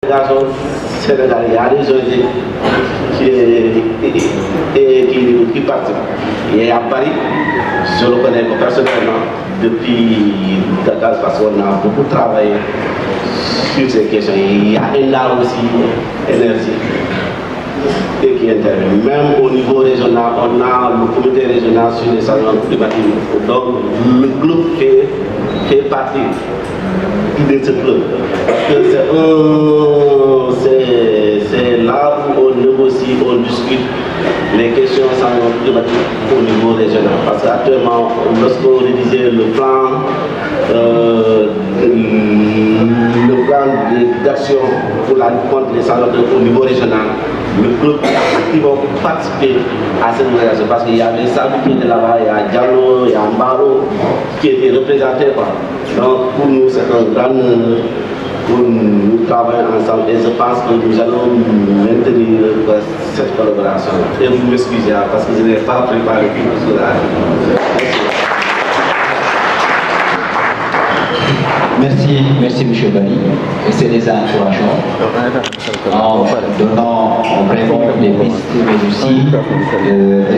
Garçon sénégalais, il y a des gens qui partent. Et à Paris, je le connais personnellement depuis Dakar parce qu'on a beaucoup travaillé sur ces questions. Il y a un art aussi énergie qui intervient. Même au niveau régional, on a le comité régional sur les changements climatiques. Donc le club fait partie de ce club. Parce que c'est là où on négocie, on discute les questions changements climatiques au niveau régional. Parce qu'actuellement, lorsqu'on rédigeait le plan d'action pour la lutte contre les changements climatiques au niveau régional, le club qui va participer à cette organisation parce qu'il y a les Sabi qui étaient là-bas, il y a Diallo, il y a Mbaro qui étaient représentés. Donc pour nous c'est un grand honneur pour nous travailler ensemble et je pense que nous allons maintenir cette collaboration. Et vous m'excusez parce que je n'ai pas préparé tout cela. Merci M. Bali. C'est des encouragements en donnant vraiment des pistes, mais aussi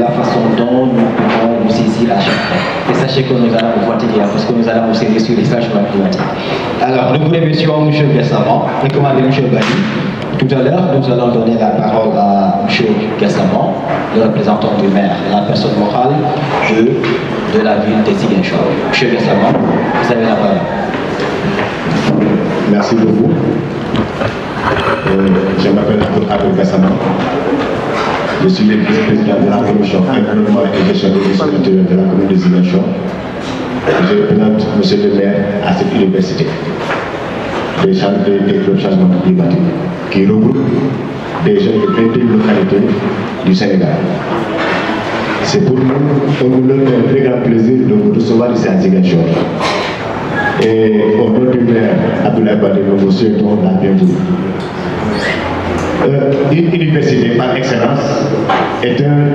la façon dont nous pouvons nous saisir à chaque fois. Et sachez que nous allons vous fatiguer parce que nous allons vous saisir sur les changements climatiques. Alors, nous voulons M. Gassaman, recommander M. Bali. Tout à l'heure, nous allons donner la parole à M. Gassaman, le représentant du maire, la personne morale de la ville de Ziguinchor. M. Gassaman, vous avez la parole. Merci beaucoup. Je m'appelle Abdel Gassama. Je suis le vice-président de la commission environnement et gestion des ressources naturelles de la commune de Ziguinchor. Je représente M. le maire à cette université des clubs changements climatiques qui regroupe des jeunes de 21 localités du Sénégal. C'est pour nous un très grand plaisir de vous recevoir ici à Ziguinchor. Et au nom du maire Abdoulaye Baldé, nous vous souhaitons la bienvenue. Une université par excellence est un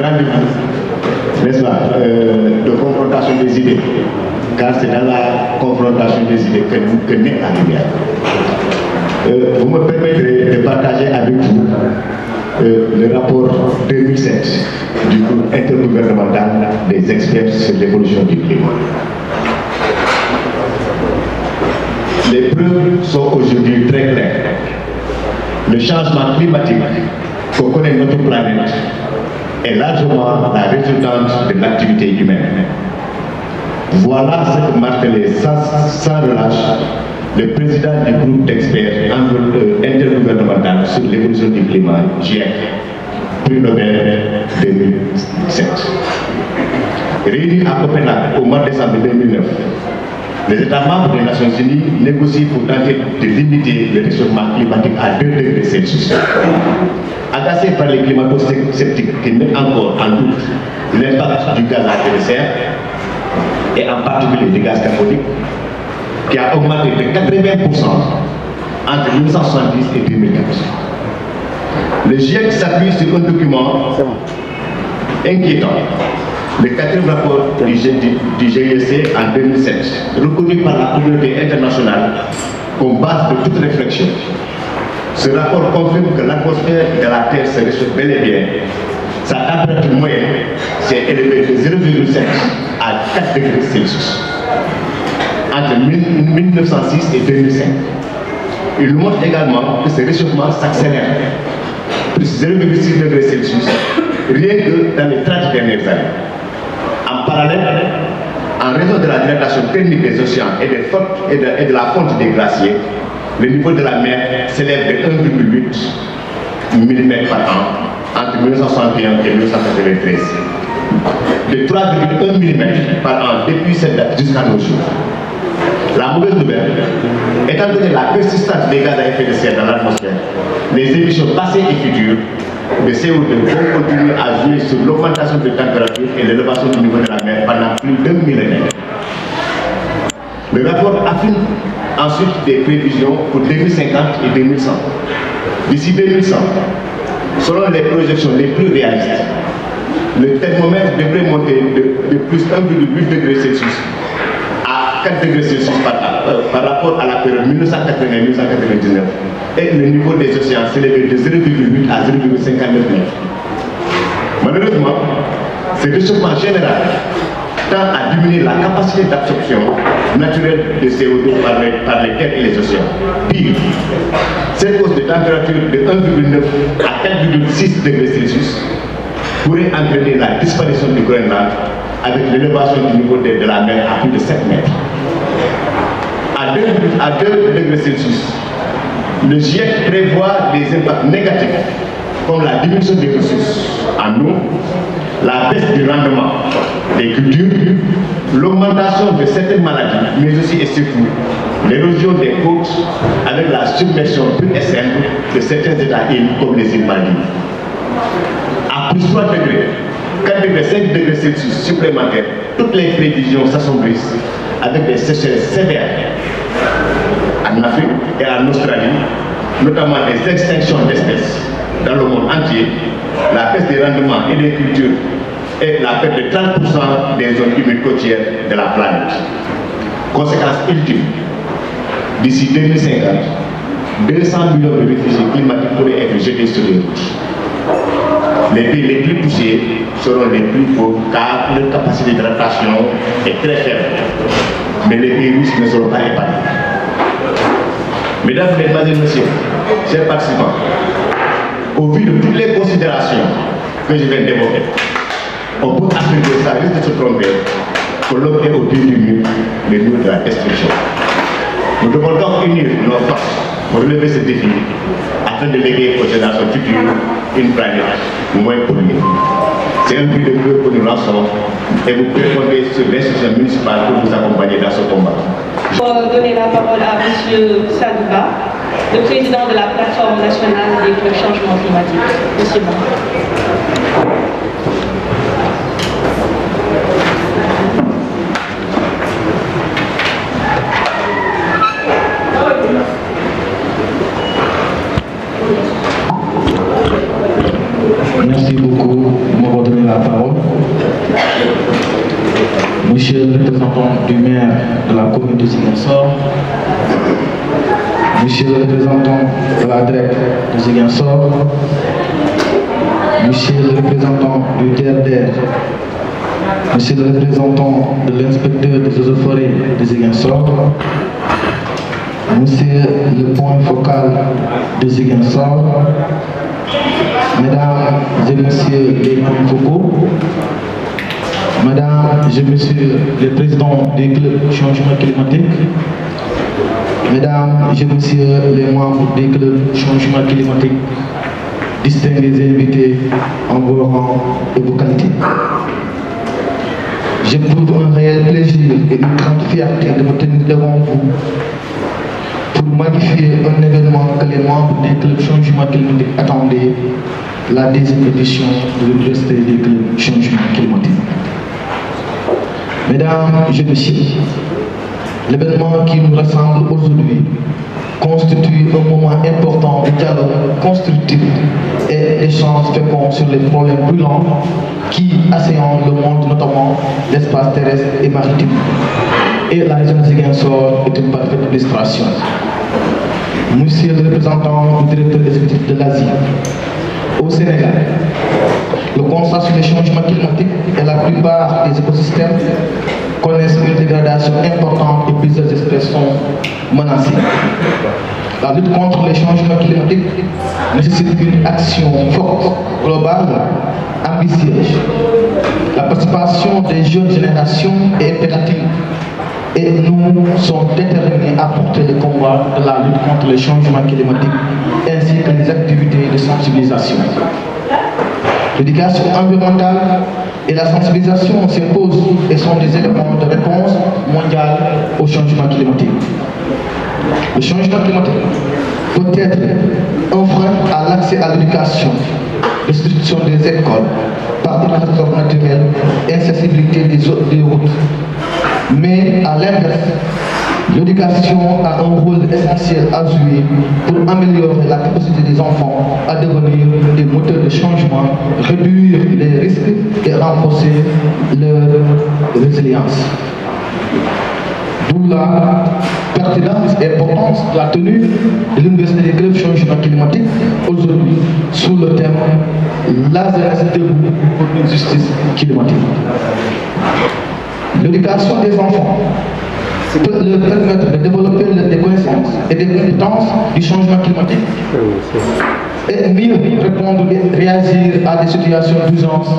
rendez-vous, n'est-ce pas, de confrontation des idées, car c'est dans la confrontation des idées que naît la lumière. Vous me permettrez de partager avec vous le rapport 2007 du groupe intergouvernemental des experts sur l'évolution du climat. Les preuves sont aujourd'hui très claires. Le changement climatique que connaît notre planète est largement la résultante de l'activité humaine. Voilà ce que martelait sans relâche le président du groupe d'experts intergouvernemental sur l'évolution du climat, GIEC, prix Nobel 2007. Réunis à Copenhague au mois de décembre 2009, les États membres des Nations Unies négocient pour tenter de limiter le réchauffement climatique à 2 degrés Celsius. Agacés par les climato-sceptiques qui mettent encore en doute l'impact du gaz à effet de serre, et en particulier du gaz carbonique, qui a augmenté de 80% entre 1970 et 2014. Le GIEC s'appuie sur un document inquiétant, le 4e rapport du GIEC en 2007, reconnu par la communauté internationale comme base de toute réflexion. Ce rapport confirme que l'atmosphère de la Terre se réchauffe bel et bien. Sa température moyenne s'est élevée de 0,7 à 4 degrés Celsius entre 1906 et 2005. Il montre également que ce réchauffement s'accélère, plus 0,6 degrés Celsius, rien que dans les 30 dernières années. En parallèle, en raison de la dégradation thermique des océans et de la fonte des glaciers, le niveau de la mer s'élève de 1,8 mm par an entre 1961 et 1993. De 3,1 mm par an depuis cette date jusqu'à nos jours. La mauvaise nouvelle, étant donné la persistance des gaz à effet de serre dans l'atmosphère, les émissions passées et futures de CO2 vont continuer à jouer sur l'augmentation de température et l'élévation du niveau de la mer pendant plus d'un millénaire. Le rapport affirme ensuite des prévisions pour 2050 et 2100. D'ici 2100, selon les projections les plus réalistes, le thermomètre devrait monter de plus 1,8 degrés Celsius à 4 degrés Celsius par rapport à la période 1980-1999. et le niveau des océans s'élevait de 0,8 à 0,59 mètres. Malheureusement, ce réchauffement général tend à diminuer la capacité d'absorption naturelle de CO2 par les terres et les océans. Pire, cette hausse de température de 1,9 à 4,6 degrés Celsius pourrait entraîner la disparition du Groenland avec l'élévation du niveau de la mer à plus de 7 mètres. À 2 degrés Celsius, le GIEC prévoit des impacts négatifs comme la diminution des ressources en eau, la baisse du rendement des cultures, l'augmentation de certaines maladies, mais aussi et surtout l'érosion des côtes avec la submersion pure et simple de certains États-îles comme les îles Maldives. À plus 3 degrés, 4 degrés, 5 degrés Celsius supplémentaires, toutes les prévisions s'assombrissent avec des sécheresses sévères en Afrique et en Australie, notamment des extinctions d'espèces dans le monde entier, la baisse des rendements et des cultures et la perte de 30% des zones humides côtières de la planète. Conséquence ultime, d'ici 2050, 200 millions de réfugiés climatiques pourraient être jetés sur les routes. Les pays les plus touchés seront les plus pauvres car leur capacité d'adaptation est très faible. Mais les pays riches ne seront pas épargnés. Mesdames, Mesdemoiselles, Messieurs, chers participants, au vu de toutes les considérations que je viens d'évoquer, on peut affirmer, ça risque de se tromper, que l'homme est au pied du mur, le mur de la destruction. Nous devons donc unir nos forces pour relever ce défi afin de léguer aux générations futures une planète moins polluée. C'est un cri de cœur que nous lançons et vous pouvez compter sur l'institution municipale pour vous accompagner dans ce combat. Pour donner la parole à M. Sadouba, le président de la plateforme nationale des clubs changement climatique. Monsieur Bon. Merci beaucoup de m'avoir donné la parole. Monsieur le représentant du maire de la commune de Ziguinchor, Monsieur le représentant de la DREC de Ziguinchor, Monsieur le représentant du DRDR, Monsieur le représentant de l'inspecteur des eaux et forêts de Ziguinchor, Monsieur le point focal de Ziguinchor, Mesdames et Messieurs les points focaux, Mesdames et Messieurs les présidents des clubs changement climatique, Mesdames et Messieurs les membres des clubs changement climatique, distingués invités en vos rangs et vos qualités. J'éprouve un réel plaisir et une grande fierté de me tenir devant vous pour magnifier un événement que les membres des clubs changement climatique attendaient, la 10e édition de l'Université des clubs changement climatique. Mesdames et messieurs, l'événement qui nous rassemble aujourd'hui constitue un moment important de dialogue constructif et d'échange fécond sur les problèmes brûlants qui assaillent le monde, notamment l'espace terrestre et maritime. Et la région de Ziguinchor est une parfaite illustration. Monsieur le représentant du directeur exécutif de l'Asie, au Sénégal, le constat sur les changements climatiques et la plupart des écosystèmes connaissent une dégradation importante et plusieurs espèces sont menacées. La lutte contre les changements climatiques nécessite une action forte, globale, ambitieuse. La participation des jeunes générations est impérative et nous sommes déterminés à porter le combat de la lutte contre les changements climatiques ainsi que les activités de sensibilisation. L'éducation environnementale et la sensibilisation s'imposent et sont des éléments de réponse mondiale au changement climatique. Le changement climatique peut être un frein à l'accès à l'éducation, destruction des écoles par des catastrophes naturelles, inaccessibilité des routes. Mais à l'inverse, l'éducation a un rôle essentiel à jouer pour améliorer la capacité des enfants à devenir des moteurs de changement, réduire les risques et renforcer leur résilience. d'où la pertinence et l'importance de la tenue de l'Université des clubs changement climatique aujourd'hui sous le thème La jeunesse debout pour une justice climatique. L'éducation des enfants peut leur permettre de développer des connaissances et des compétences du changement climatique et mieux répondre et réagir à des situations d'urgence.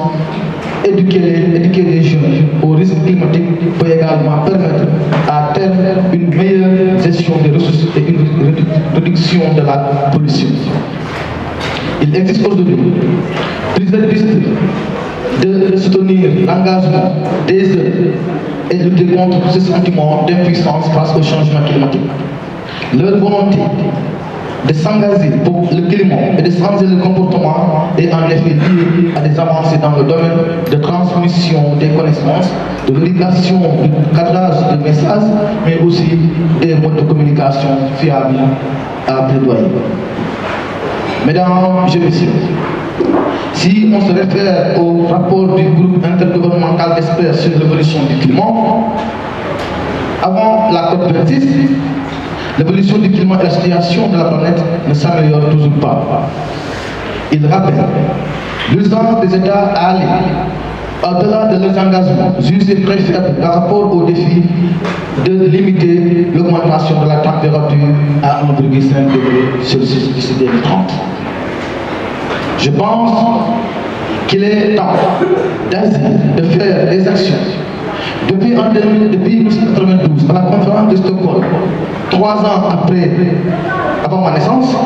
Éduquer les jeunes aux risques climatiques peut également permettre à terme une meilleure gestion des ressources et une réduction de la pollution. Il existe aujourd'hui plusieurs pistes de soutenir l'engagement des jeunes et lutter contre ce sentiment d'impuissance face au changement climatique. Leur volonté de s'engager pour le climat et de changer le comportement est en effet lié à des avancées dans le domaine de transmission des connaissances, de l'éducation, du cadrage de messages, mais aussi des modes de communication fiables à plaidoyer. Mesdames et messieurs, si on se réfère au rapport du groupe intergouvernemental d'experts sur l'évolution du climat, avant la COP26, l'évolution du climat et la situation de la planète ne s'améliorent toujours pas. Il rappelle l'urgence des États à aller au-delà de leurs engagements jugés très faibles par rapport au défi de limiter l'augmentation de la température à 1,5 degré Celsius d'ici 2030. Je pense qu'il est temps d'agir, de faire des actions. Depuis 1992, à la conférence de Stockholm, 3 ans avant ma naissance,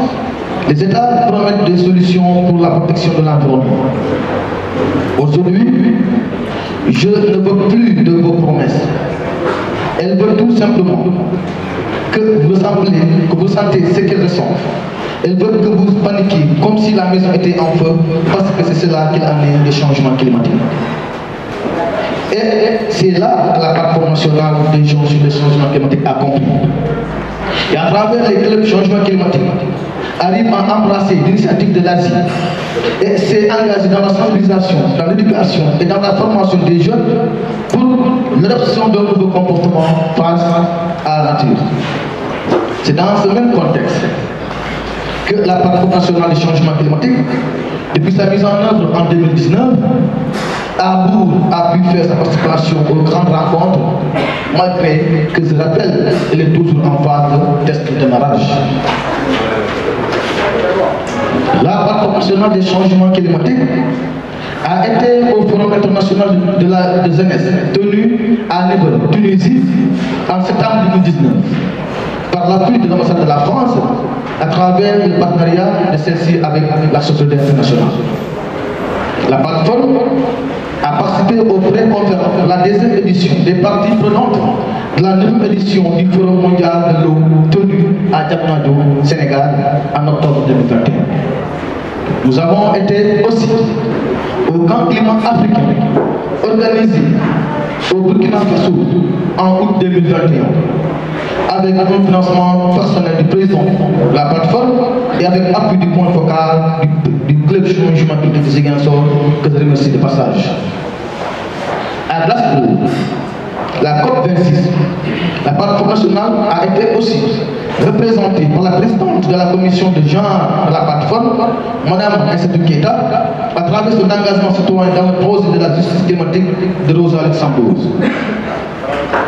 les États promettent des solutions pour la protection de l'environnement. Aujourd'hui, je ne veux plus de vos promesses. Elles veulent tout simplement que vous sentez ce qu'elles ressentent. Elles veulent que vous paniquiez comme si la maison était en feu, parce que c'est cela qui a amené les changements climatiques. Et c'est là que la plateforme nationale des gens sur les changements climatiques a compris. Et à travers les clubs changement climatique, arrive à embrasser l'initiative de l'Asie et s'est engagé dans la sensibilisation, dans l'éducation et dans la formation des jeunes pour l'adoption d'un nouveau comportement face à la nature. C'est dans ce même contexte que la plateforme nationale des changements climatiques, depuis sa mise en œuvre en 2019, a pu faire sa participation aux grandes rencontres, malgré que, je rappelle, elle est toujours en phase de test de démarrage. La plateforme nationale des changements climatiques a été au Forum international de la jeunesse tenu à Nîmes, Tunisie, en septembre 2019, par l'appui de l'ambassade de la France, à travers le partenariat de celle-ci avec la société internationale. La plateforme a participé aux pré-conférences de la deuxième édition des parties prenantes de la 9e édition du Forum mondial de l'eau tenu à Diamniadio, Sénégal, en octobre 2021. Nous avons été aussi au Grand Climat africain organisé au Burkina Faso en août 2021 avec un financement personnel du président de la plateforme et avec l'appui du point focal du club changement climatique de Ziguinchor, que je remercie de passage. À Glasgow, la COP26, la plateforme nationale a été aussi représentée par la présidente de la commission de genre de la plateforme, Mme Aïssatou Keita, à travers son engagement citoyen dans le projet de la justice climatique de Rosa Luxembourg.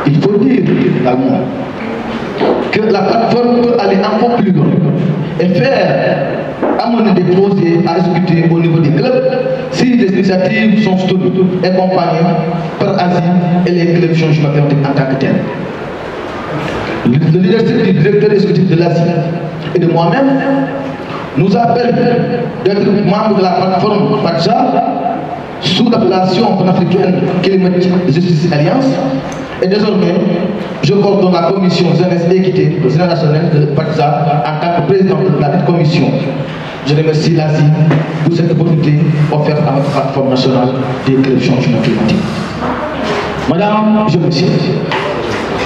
Il faut dire également que la plateforme peut aller encore plus loin et amener des projets à exécuter au niveau des clubs si les initiatives sont soutenues et accompagnées par ASI et les clubs changement climatique en tant que tel. Le leadership du directeur exécutif de l'ASI et de moi-même nous appelle d'être membres de la plateforme PATJA sous l'appellation panafricaine Climatique Justice Alliance. Et désormais, je coordonne la commission jeunesse et équité au Sénat national de PATJA en tant que président de la commission. Je remercie l'ASI pour cette opportunité offerte à notre plateforme nationale des clubs changement climatique. Madame, je me suis.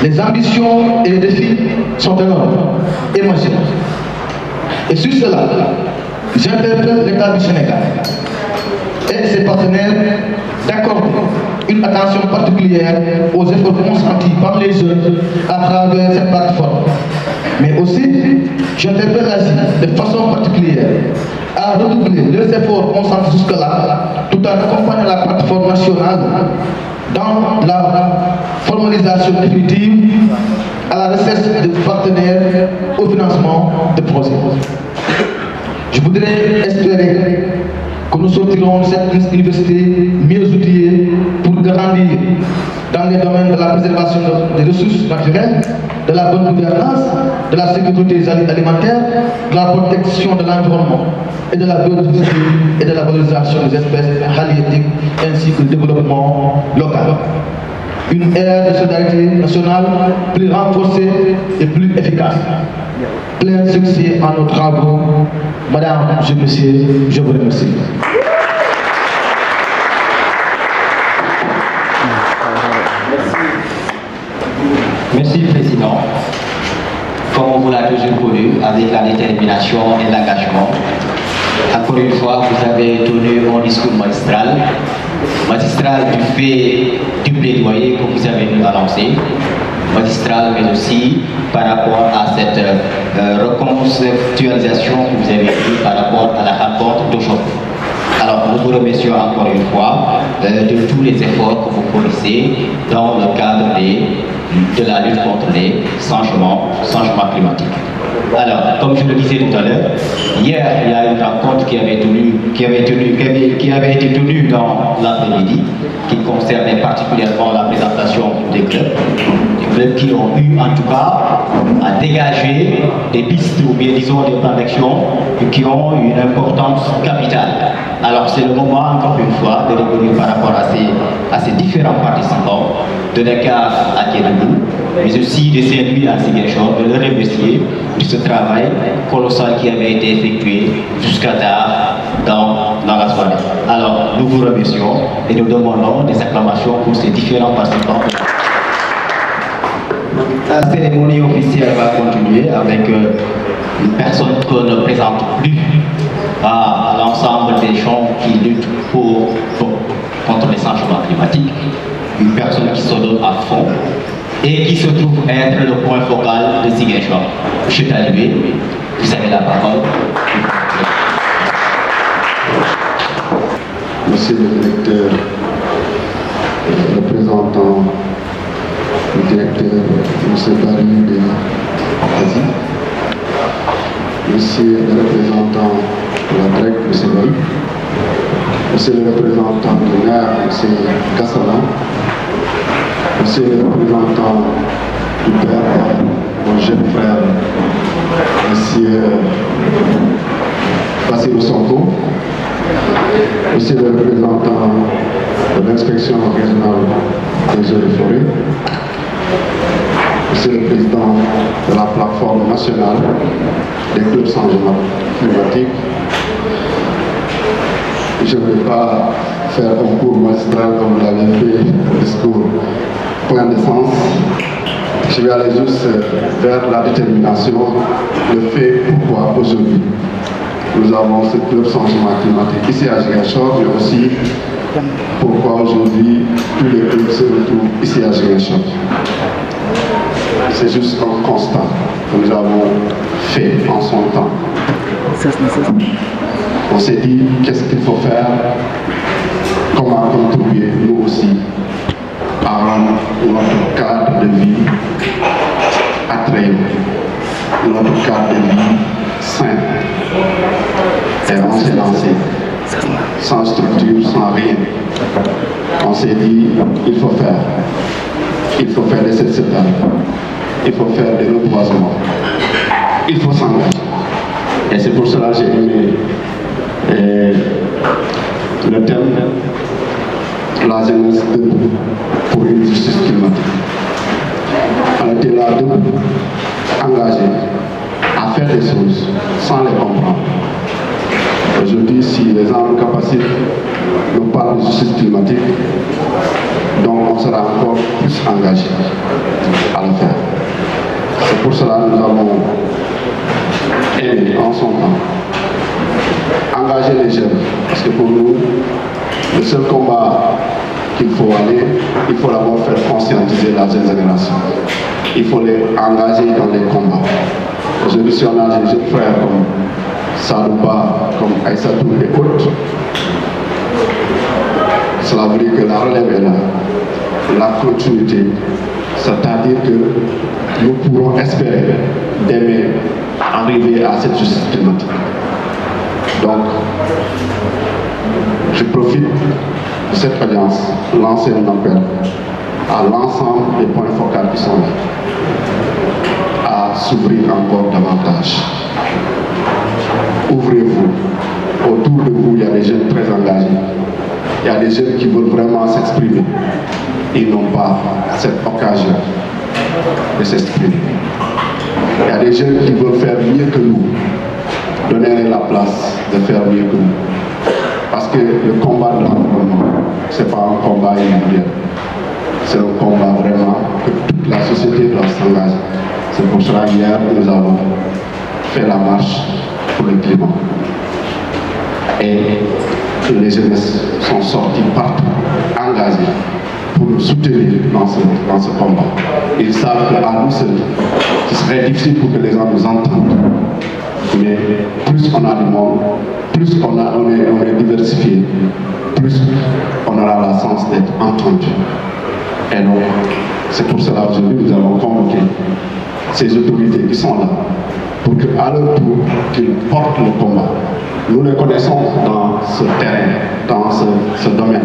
Les ambitions et les défis sont énormes et majeures. Et sur cela, j'interpelle l'État du Sénégal et ses partenaires d'accorder une attention particulière aux efforts consentis par les jeunes à travers cette plateforme. Mais aussi, j'interpelle l'ASI de façon particulière à redoubler les efforts consentis jusque-là, tout en accompagnant la plateforme nationale dans la formalisation définitive à la recherche de partenaires au financement de projets. Je voudrais espérer que nous sortirons de cette université mieux outillée pour grandir dans les domaines de la préservation des ressources naturelles, de la bonne gouvernance, de la sécurité alimentaire, de la protection de l'environnement et de la biodiversité et de la valorisation des espèces halieutiques ainsi que le développement local. Une ère de solidarité nationale plus renforcée et plus efficace. Plein succès à nos travaux. Madame, monsieur, je vous remercie. Merci, Président. Comme on vous l'a toujours connu, avec la détermination et l'engagement, encore une fois, vous avez tenu un discours magistral du fait du plaidoyer que vous avez nous annoncé, magistral, mais aussi par rapport à cette reconceptualisation que vous avez eue par rapport à la rencontre d'aujourd'hui. Alors, nous vous remercions encore une fois de tous les efforts que vous fournissez dans le cadre de la lutte contre les changements climatiques. Alors, comme je le disais tout à l'heure, hier, il y a une rencontre qui avait été tenue dans l'après-midi, qui concernait particulièrement la présentation des clubs qui ont eu en tout cas à dégager des pistes ou bien disons des plans d'action qui ont une importance capitale. Alors c'est le moment encore une fois de revenir par rapport à ces différents participants de Dakar à Kédougou, mais aussi de Saint-Louis à Ziguinchor, de leur remercier de ce travail colossal qui avait été effectué jusqu'à tard dans la soirée. Alors nous vous remercions et nous demandons des acclamations pour ces différents participants. La cérémonie officielle va continuer avec une personne qu'on ne présente plus à l'ensemble des gens qui luttent contre les changements climatiques, une personne qui se donne à fond et qui se trouve être le point focal de Ziguinchor. Monsieur Talué, vous avez la parole. Monsieur le directeur, représentant le directeur M. Barry de l'Asie, Monsieur le représentant de la DREC, M. Barry, Monsieur le représentant de l'AR, M. Kassala, Monsieur le représentant du père, mon jeune frère, M. Bassirou Sonko, Monsieur le représentant de l'inspection régionale des eaux et forêts, Monsieur le président de la plateforme nationale des clubs changements climatiques, je ne vais pas faire un cours magistral comme vous l'avez fait, un discours plein de sens. Je vais aller juste vers la détermination, le fait pourquoi aujourd'hui nous avons ce club changement climatique ici à Ziguinchor, mais aussi pourquoi aujourd'hui tous les clubs se retrouvent ici à Ziguinchor. C'est juste un constat que nous avons fait en son temps. On s'est dit qu'est-ce qu'il faut faire, comment contribuer nous aussi à rendre notre cadre de vie attrayant, notre cadre de vie sain. Et on s'est lancé, sans structure, sans rien. On s'est dit, il faut faire des cette il faut faire des reboisements, il faut s'engager. Et c'est pour cela que j'ai aimé le thème la jeunesse debout pour une justice climatique. On était là debout, engagés à faire des choses sans les comprendre. Aujourd'hui, si les gens capacités nous parlent de justice climatique, donc on sera encore plus engagés à le faire. C'est pour cela que nous avons aimé en son temps engager les jeunes, parce que pour nous, le seul combat qu'il faut aller, il faut d'abord faire conscientiser la jeune génération. Il faut les engager dans les combats. Aujourd'hui, si on a des jeunes frères comme Sadouba, comme Aïssatou et autres, cela veut dire que la relève est là, la continuité, c'est-à-dire que nous pourrons espérer demain arriver à cette justice climatique. Donc, je profite de cette alliance, lancer un appel à l'ensemble des points focaux qui sont là, à s'ouvrir encore davantage. Ouvrez-vous. Autour de vous, il y a des jeunes très engagés. Il y a des jeunes qui veulent vraiment s'exprimer. Ils n'ont pas cette occasion de s'exprimer. Il y a des jeunes qui veulent faire mieux que nous. Donnez-leur la place de faire mieux que nous. Parce que le combat de l'environnement, ce n'est pas un combat individuel. C'est un combat vraiment que toute la société doit s'engager. C'est pour cela qu'hier, nous avons fait la marche pour le climat. Et les jeunesses sont sortis partout, engagés, pour nous soutenir dans ce combat. Ils savent qu'à nous seuls, ce serait difficile pour que les gens nous entendent. Mais plus on a du monde, plus on est diversifié, plus on aura la chance d'être entendu. Et donc, c'est pour cela qu'aujourd'hui nous avons convoqué ces autorités qui sont là, pour qu'à leur tour, qu'ils portent le combat. Nous les connaissons dans ce terrain, dans ce domaine.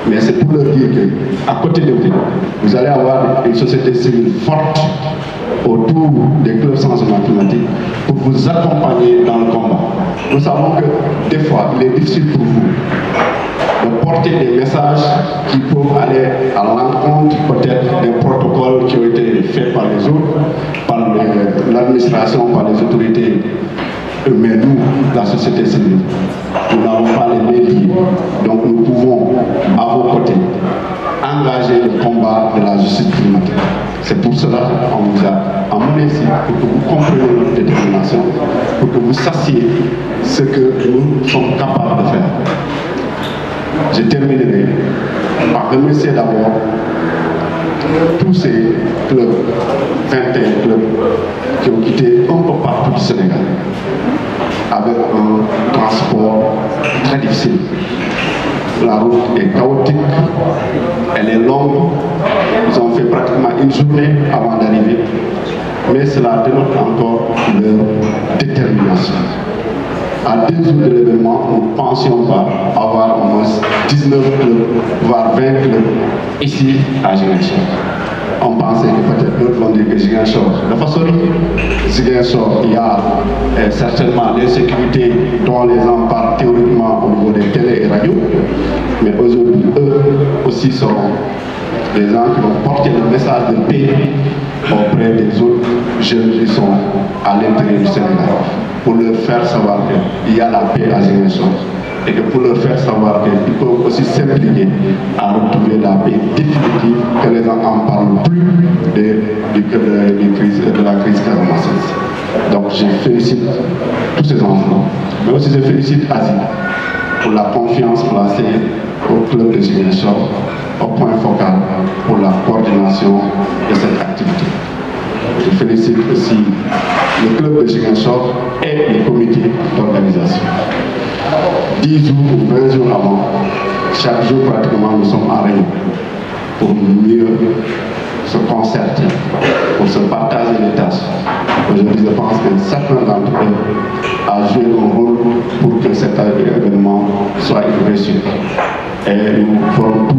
Mais c'est pour leur dire qu'à côté de vous, vous allez avoir une société civile forte autour des clubs changement climatique pour vous accompagner dans le combat. Nous savons que des fois, il est difficile pour vous de porter des messages qui peuvent aller à l'encontre peut-être des protocoles qui ont été faits par les autres, par l'administration, par les autorités. Mais nous, la société civile, nous n'avons pas les médias, donc nous pouvons, à vos côtés, engager le combat de la justice climatique. C'est pour cela qu'on vous a amené ici, pour que vous compreniez notre détermination, pour que vous sachiez ce que nous sommes capables de faire. Je terminerai par remercier d'abord tous ces clubs, 21 clubs, qui ont quitté un peu partout du Sénégal, avec un transport très difficile. La route est chaotique, elle est longue, ils ont fait pratiquement une journée avant d'arriver, mais cela dénote encore leur détermination. À 2 jours de l'événement, nous ne pensions pas avoir au moins 19 clubs, voire 20 clubs ici à Ziguinchor. On pensait que peut-être d'autres vont dire que Ziguinchor, de façon Ziguinchor, il y a certainement l'insécurité dont les gens parlent théoriquement au niveau des télé et radios, mais aujourd'hui, eux aussi seront des gens qui vont porter le message de paix auprès des autres jeunes qui sont à l'intérieur du Sénégal, pour leur faire savoir qu'il y a la paix à Ziguinchor et que pour leur faire savoir qu'ils peuvent aussi s'impliquer à retrouver la paix définitive, que les gens n'en parlent plus de la crise casamançaise. Donc je félicite tous ces enfants, mais aussi je félicite Asie pour la confiance placée au club de Ziguinchor, au point focal pour la coordination de cette activité. Je félicite aussi le club de Ziguinchor et les comités d'organisation. 10 jours ou 20 jours avant, chaque jour pratiquement nous sommes en réunion pour mieux se concerter, pour se partager les tâches. Aujourd'hui, je pense que chacun d'entre eux a joué un rôle pour que cet événement soit une réussite. Et nous ferons tout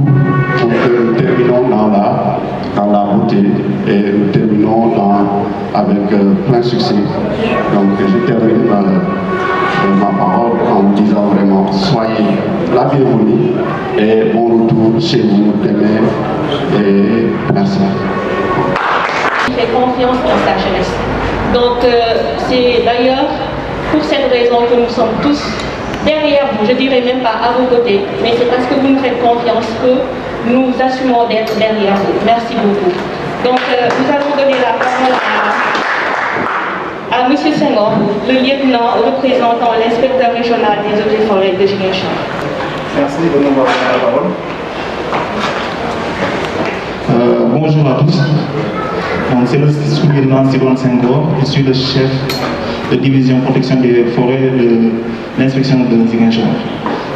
pour que nous terminons dans la beauté et nous terminons avec plein succès. Donc je termine ma parole en vous disant vraiment soyez la bienvenue et bon retour chez vous demain et merci. Fait confiance en sa jeunesse. Donc c'est d'ailleurs pour cette raison que nous sommes tous derrière vous, je dirais même pas à vos côtés, mais c'est parce que vous nous faites confiance que nous assumons d'être derrière vous. Merci beaucoup. Donc nous allons donner la parole à M. Senghor, le lieutenant représentant l'inspecteur régional des eaux et forêts de Ziguinchor. Merci de nous avoir donné la parole. Bonjour à tous. C'est le sous-lieutenant Sidouane Senghor. Je suis le chef de division protection des forêts de l'inspection de Ziguinchor.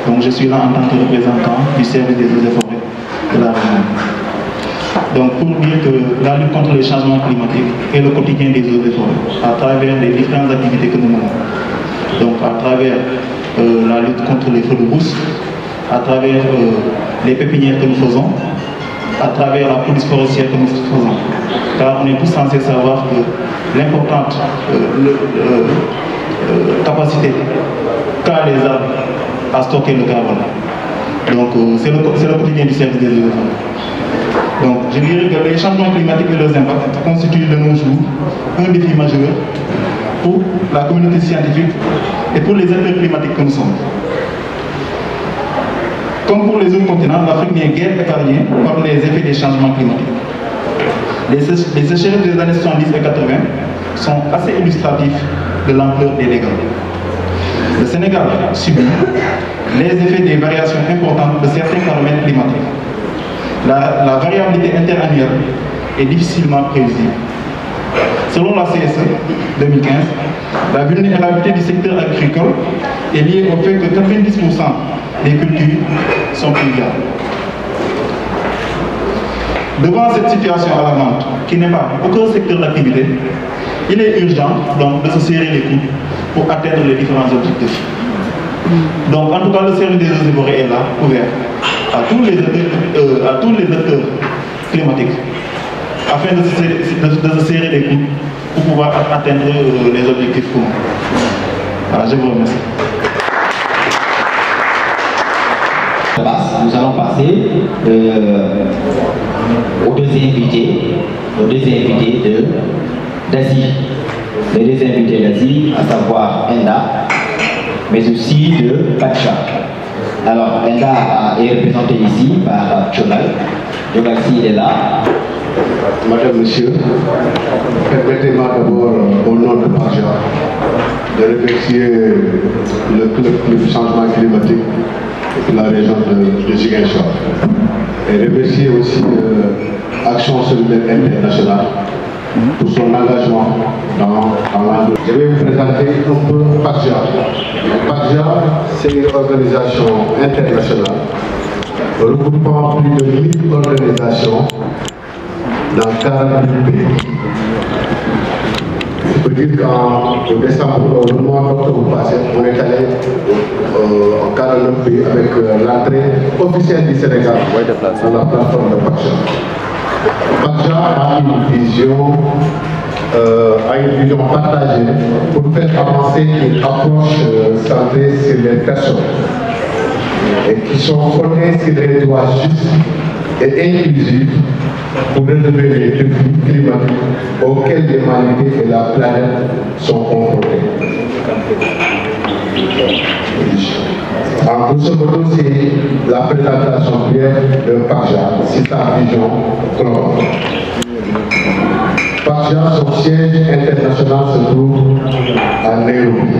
Donc je suis là en tant que représentant du service des eaux et forêts de la région. Donc pour dire que la lutte contre les changements climatiques est le quotidien des eaux et forêts à travers les différentes activités que nous menons. Donc à travers la lutte contre les feux de brousse, à travers les pépinières que nous faisons, à travers la police forestière que nous faisons. Car on est tous censés savoir que l'importante capacité qu'a les arbres à stocker le carbone. Donc c'est le quotidien du service des eaux et forêts. Donc je dirais que les changements climatiques et leurs impacts constituent de nos jours un défi majeur pour la communauté scientifique et pour les acteurs climatiques que nous sommes. Comme pour les autres continents, l'Afrique n'est guère épargnée par les effets des changements climatiques. Les sécheresses des années 70 et 80 sont assez illustratifs de l'ampleur des dégâts. Le Sénégal subit les effets des variations importantes de certains paramètres climatiques. La variabilité interannuelle est difficilement prévisible. Selon la CSE 2015, la vulnérabilité du secteur agricole est liée au fait que 90% des cultures sont pluviales. Devant cette situation alarmante, qui n'est pas aucun secteur d'activité, il est urgent donc de se serrer les coudes pour atteindre les différents objectifs. Donc en tout cas, le service des eaux et forêts est là, ouvert à tous les acteurs climatiques, afin de se serrer les coudes pour pouvoir atteindre les objectifs communs. Voilà, je vous remercie. Nous allons passer aux deux invités d'Asie. Les deux invités d'Asie, à savoir Enda, mais aussi de Pacha. Alors, Enda est représenté ici par Chonal. Jogalsi est là. Madame, Monsieur, permettez-moi d'abord, au nom de Pacha, de remercier le club du changement climatique de la région de Ziguinchor. Et remercier aussi Action solidaire internationale pour son engagement dans la lutte. Je vais vous présenter un peu PACJA. PACJA, c'est une organisation internationale regroupant plus de 1000 organisations dans 48 pays. Je peux dire qu'en décembre, le mois d'octobre passé, on est allé en 49 pays avec l'entrée officielle du Sénégal dans la plateforme de PACJA. PACJA a une vision partagée pour faire avancer une approche centrée sur les personnes et qui sont fondées sur des droits justes et inclusifs pour relever les défis climatiques auxquels l'humanité et la planète sont confrontées. En grosso modo, c'est la présentation brève de PACJA, c'est sa vision globale. PACJA, son siège international se trouve à Nairobi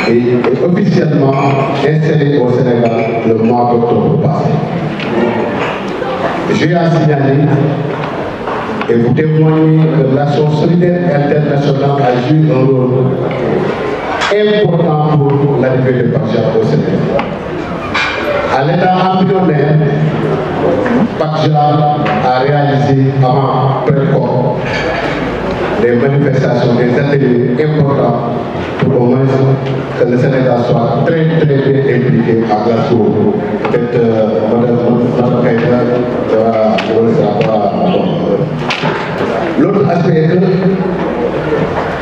et est officiellement installé au Sénégal le mois d'octobre passé. J'ai à signaler et vous témoigner que l'action solidaire internationale a joué un rôle important pour l'arrivée de PACJA au Sénégal. À l'état embryonnaire, PACJA a réalisé avant Précor des manifestations, des ateliers importants pour au moins que le Sénégal soit très bien impliqué à Glasgow. Peut-être Mme Kaïda va savoir. L'autre aspect est que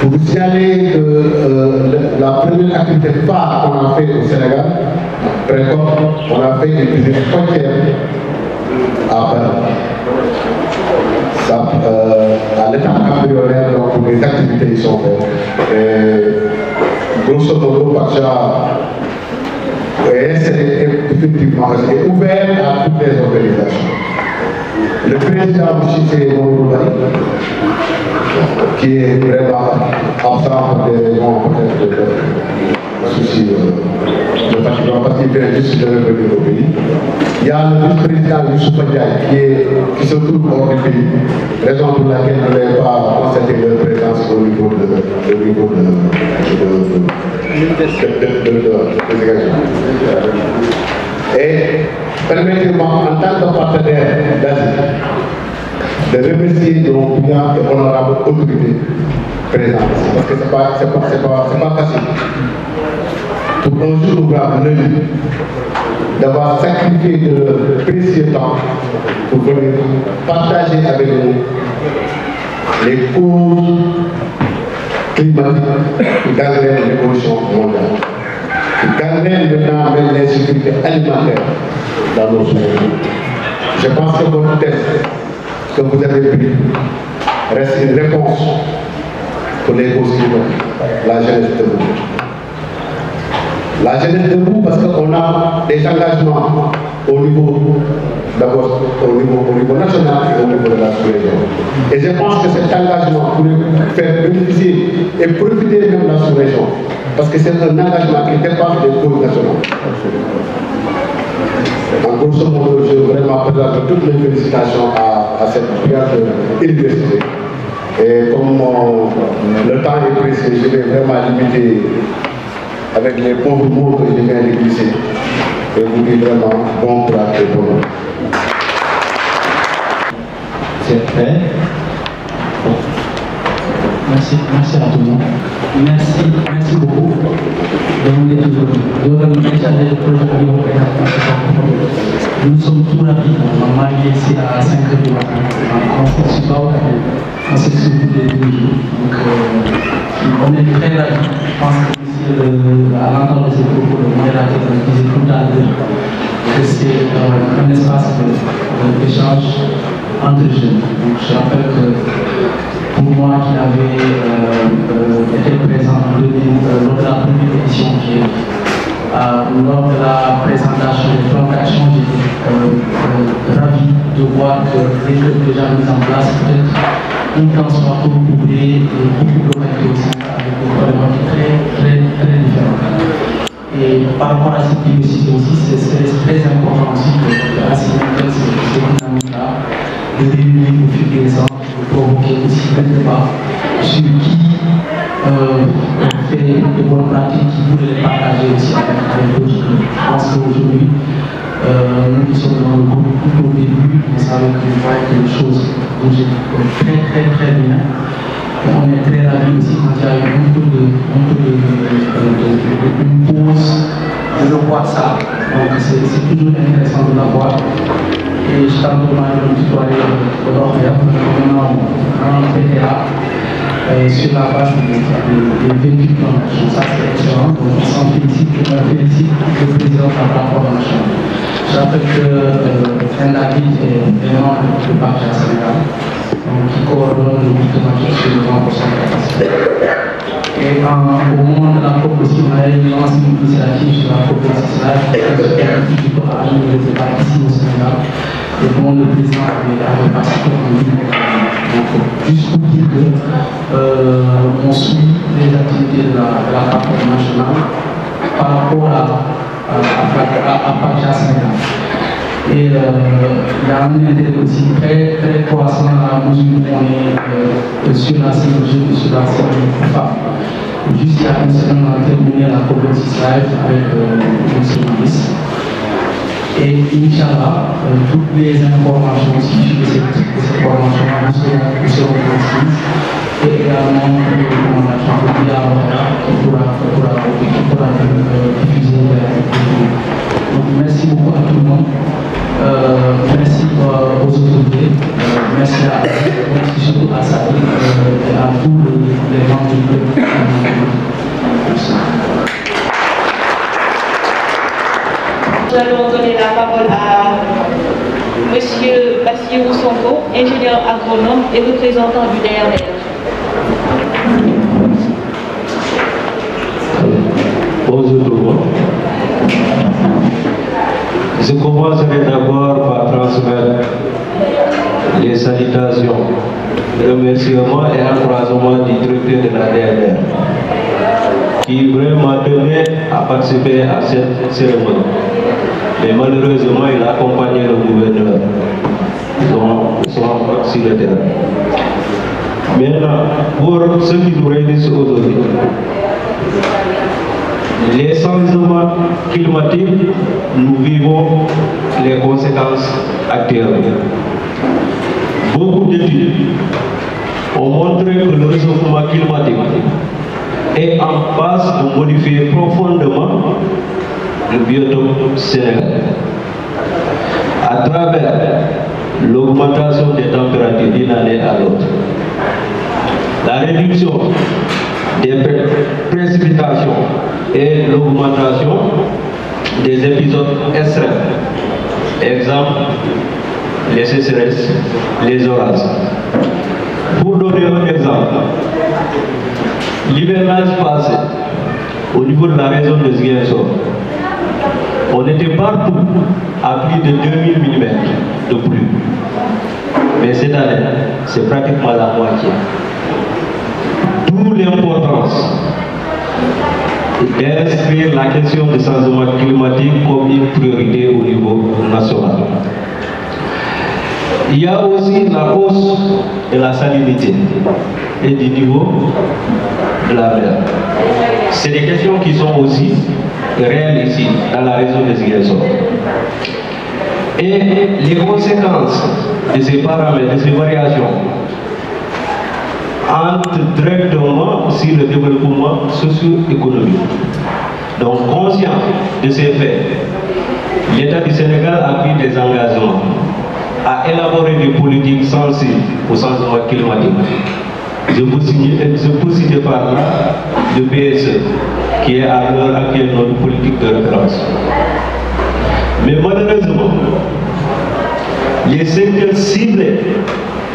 pour vous signaler que la première activité phare qu'on a fait au Sénégal, Précor, on a fait une visite frontière à Paris. À l'état embryonnaire, donc les activités y sont faites. Grosso modo, PACJA est effectivement ouvert à toutes les organisations. Le président Mouchissé Mouroubari, qui est vraiment absent pour des raisons peut-être de soucis le fatigant parce qu'il vient juste de revenir au pays. Il y a le vice-président Youssoufa Ndiaye qui se trouve hors du pays, raison pour laquelle je n'avais pas constaté leur présence au niveau de et permettez-moi, en tant que partenaire d'Asie, de remercier nos brillants et honorables autorités présentes ici, parce que c'est pas facile pour un jour ouvrable d'avoir sacrifié de leur précieux temps pour venir partager avec nous les causes climatiques qui gangrènent l'évolution mondiale, qui gangrènent maintenant même l'insécurité alimentaire dans nos sociétés. Je pense que votre test que vous avez pris reste une réponse pour les causes climatiques, la jeunesse debout. La jeunesse debout parce qu'on a des engagements au niveau, d'abord au niveau national et au niveau de la sous-région. Et je pense que cet engagement pourrait faire bénéficier et profiter même de la sous-région, parce que c'est un engagement qui dépasse les causes nationales. En grosso modo, je veux vraiment présenter toutes les félicitations à cette brillante université. Et comme le temps est précis, je vais vraiment limiter avec les pauvres mots que je viens de glisser. Et vous dites vraiment bon courage et bon. C'est fait. Merci à tout le monde. Merci beaucoup de nous aider aujourd'hui. Nous sommes tout rapides. On m'a ici à 5h du matin. On s'est on s'est soulevé tous les jours. Donc, on est très rapides. Je pense que à l'entendre de ces propos, le modérateur disait tout à l'heure que c'est un espace d'échange entre jeunes. Donc, je rappelle que pour moi qui avait été présent lors de la première édition qui est lors de la présentation du plan d'action, j'étais ravi de voir que les choses déjà mises en place, peut-être un transport pour couvrir beaucoup de localités aussi avec des problématiques très différentes. Et par rapport à cette diversité aussi, c'est très important aussi d'assister ces dynamiques-là, de réunir au fil des ans, de provoquer aussi un débat sur qui fait de bonnes pratiques, qui voulait les partager aussi avec d'autres. Je pense qu'aujourd'hui, nous qui sommes dans le groupe tout au début, on savait qu'il fallait que les choses bougeaient très bien. Et on est très ravis aussi quand il y a eu une pause de revoir ça. Donc c'est toujours intéressant de l'avoir. Et je t'en demande de tutoyer maintenant en PTA sur la base des véhicules de marché. Ça c'est excellent. Donc on s'en félicite. Je me félicite le président par rapport à la chambre. Je rappelle que David est membre du parti à Sénégal, qui coordonne le groupe de marché sur le 20% de capacité. Et au moment de la COP aussi, on a lancé une initiative sur la COP 6 live, qui ne pas ici au Sénégal. Et dont le président avait participé en ligne. Donc, juste pour dire qu'on suit les activités de la CAP nationale par rapport à Pacha Sénégal. Et il y a un intérêt aussi très croissant à la mesure où on est sur la scène jeune et sur la scène femme. Juste il y a une semaine, on a terminé la COP 6 live avec le journaliste. Et Inch'Allah, toutes les informations issues de cette formation nous seront transmises. Et également les recommandations de Biarra qui pourra diffuser vers le. Donc merci beaucoup à tout le monde. Merci aux autorités. Merci surtout à Saïd et à tous les membres du groupe. Merci. Nous allons donner la parole à M. Bassirou Sonko, ingénieur agronome et représentant du DRDR. Bonjour tout le monde. Je commencerai d'abord par transmettre les salutations, remerciements et encouragements du directeur de la DRDR. qui vraiment tenait à participer à cette cérémonie. Mais malheureusement, il a accompagné le gouverneur. Ils sont sur le terrain. Maintenant, pour ceux qui nous réunissent aujourd'hui, les changements climatiques, nous vivons les conséquences actuelles. Beaucoup d'études ont montré que le réchauffement climatique est en passe de modifier profondément le biotope sénégalais. À travers l'augmentation des températures d'une année à l'autre, la réduction des précipitations et l'augmentation des épisodes extrêmes. Exemple, les sécheresses, les orages. Pour donner un exemple, l'hivernage passé, au niveau de la région de Ziguinchor, on était partout à plus de 2000 mm de pluie. Mais cette année, c'est pratiquement la moitié. D'où l'importance d'inscrire la question du changement climatique comme une priorité au niveau national. Il y a aussi la hausse de la salinité et du niveau de la mer. C'est des questions qui sont aussi réelles ici, dans la région des Ziguinchor. Et les conséquences de ces paramètres, de ces variations, entrent directement sur le développement socio-économique. Donc, conscient de ces faits, l'État du Sénégal a pris des engagements à élaborer des politiques sensibles au changement climatique. Je peux citer par là le PSE, qui est à l'heure actuelle notre politique de référence. Mais malheureusement, les secteurs ciblés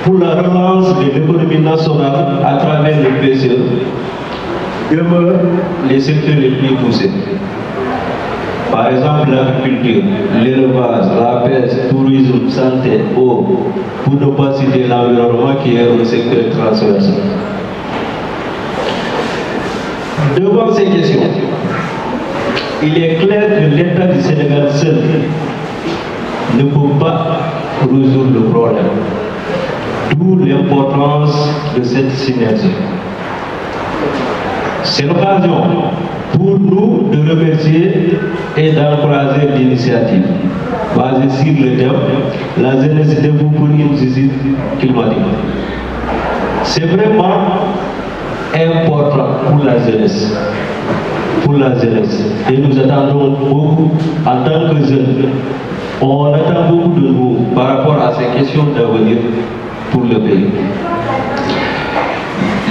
pour la relance de l'économie nationale à travers le PSE demeurent les secteurs les plus touchés. Par exemple, l'agriculture, l'élevage, la pêche, le tourisme, santé, eau, pour ne pas citer l'environnement qui est un secteur transversal. Devant ces questions, il est clair que l'État du Sénégal seul ne peut pas résoudre le problème. D'où l'importance de cette synergie. C'est l'occasion pour nous de remercier et d'encourager l'initiative basée sur le thème « La jeunesse debout pour une justice climatique ». C'est vraiment important pour la jeunesse. Pour la jeunesse. Et nous attendons beaucoup en tant que jeunes. On attend beaucoup de nous par rapport à ces questions d'avenir pour le pays.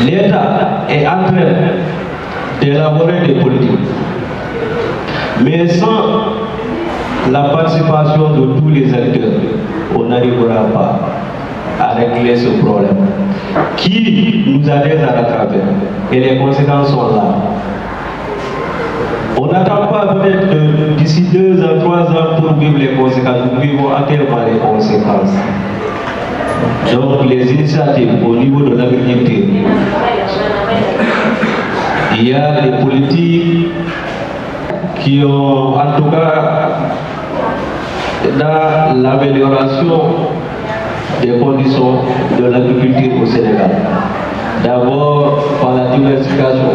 L'État est en train d'élaborer des politiques, mais sans la participation de tous les acteurs, on n'arrivera pas à régler ce problème qui nous a déjà rattrapés et les conséquences sont là. On n'attend pas peut-être d'ici 2 ans, 3 ans pour vivre les conséquences, nous vivons actuellement les conséquences. Donc les initiatives au niveau de l'agriculture, il y a des politiques qui ont, en tout cas, dans l'amélioration des conditions de l'agriculture au Sénégal. D'abord par la diversification.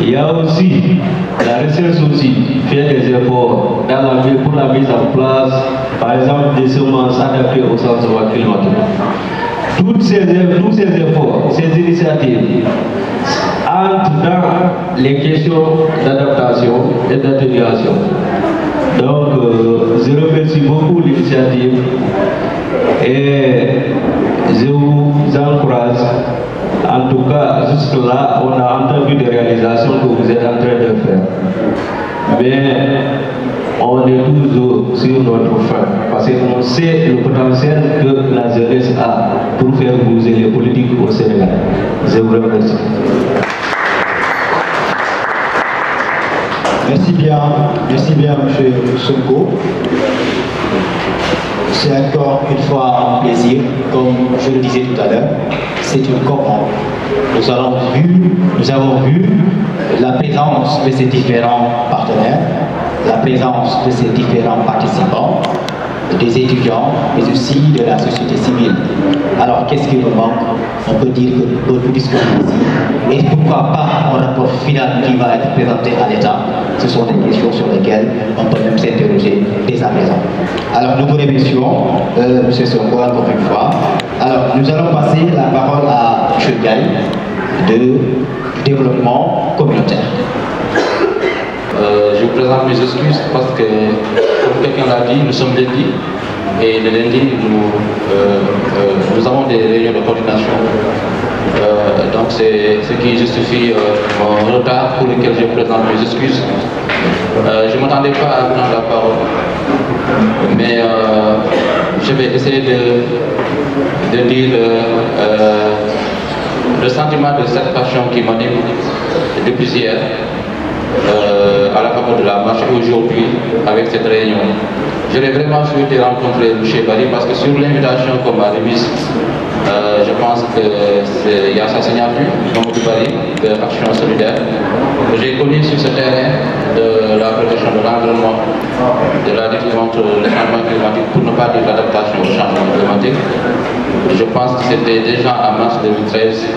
Il y a aussi la recherche aussi, fait des efforts pour la mise en place, par exemple, des semences adaptées au changement climatique. Tous ces efforts, ces initiatives entrent dans les questions d'adaptation et d'atténuation. Donc, je remercie beaucoup l'initiative et je vous encourage. En tout cas, jusque-là, on a entendu des réalisations que vous êtes en train de faire. Mais on est toujours sur notre fin, parce qu'on sait le potentiel que la jeunesse a pour faire bouger les politiques au Sénégal. Je vous remercie. Merci bien, M. Sonko. C'est encore une fois un plaisir, comme je le disais tout à l'heure, c'est une commande. Nous avons vu la présence de ces différents partenaires, la présence de ces différents participants, des étudiants, mais aussi de la société civile. Alors, qu'est-ce qui nous manque? On peut dire que beaucoup discutent ici, mais pourquoi pas un rapport final qui va être présenté à l'État? Ce sont des questions sur lesquelles on peut même s'interroger dès à présent. Alors, nous vous remercions, M. Sonko, encore une fois. Alors, nous allons passer la parole à M. Gaï de développement communautaire. Je vous présente mes excuses parce que, comme quelqu'un l'a dit, nous sommes lundi et le lundi, nous avons des réunions de coordination. Donc c'est ce qui justifie mon retard pour lequel je présente mes excuses. Je ne m'attendais pas à prendre la parole, mais je vais essayer de dire le sentiment de satisfaction qui m'anime depuis hier. À la faveur de la marche aujourd'hui avec cette réunion. J'aurais vraiment souhaité rencontrer M. Bari parce que sur l'invitation qu'on m'a remise, je pense qu'il y a sa signature, Mamadou Bari, de Action Solidaire. J'ai connu sur ce terrain de la protection de l'environnement, de la lutte contre le changement climatique, pour ne pas dire l'adaptation au changement climatique. Je pense que c'était déjà en mars 2013.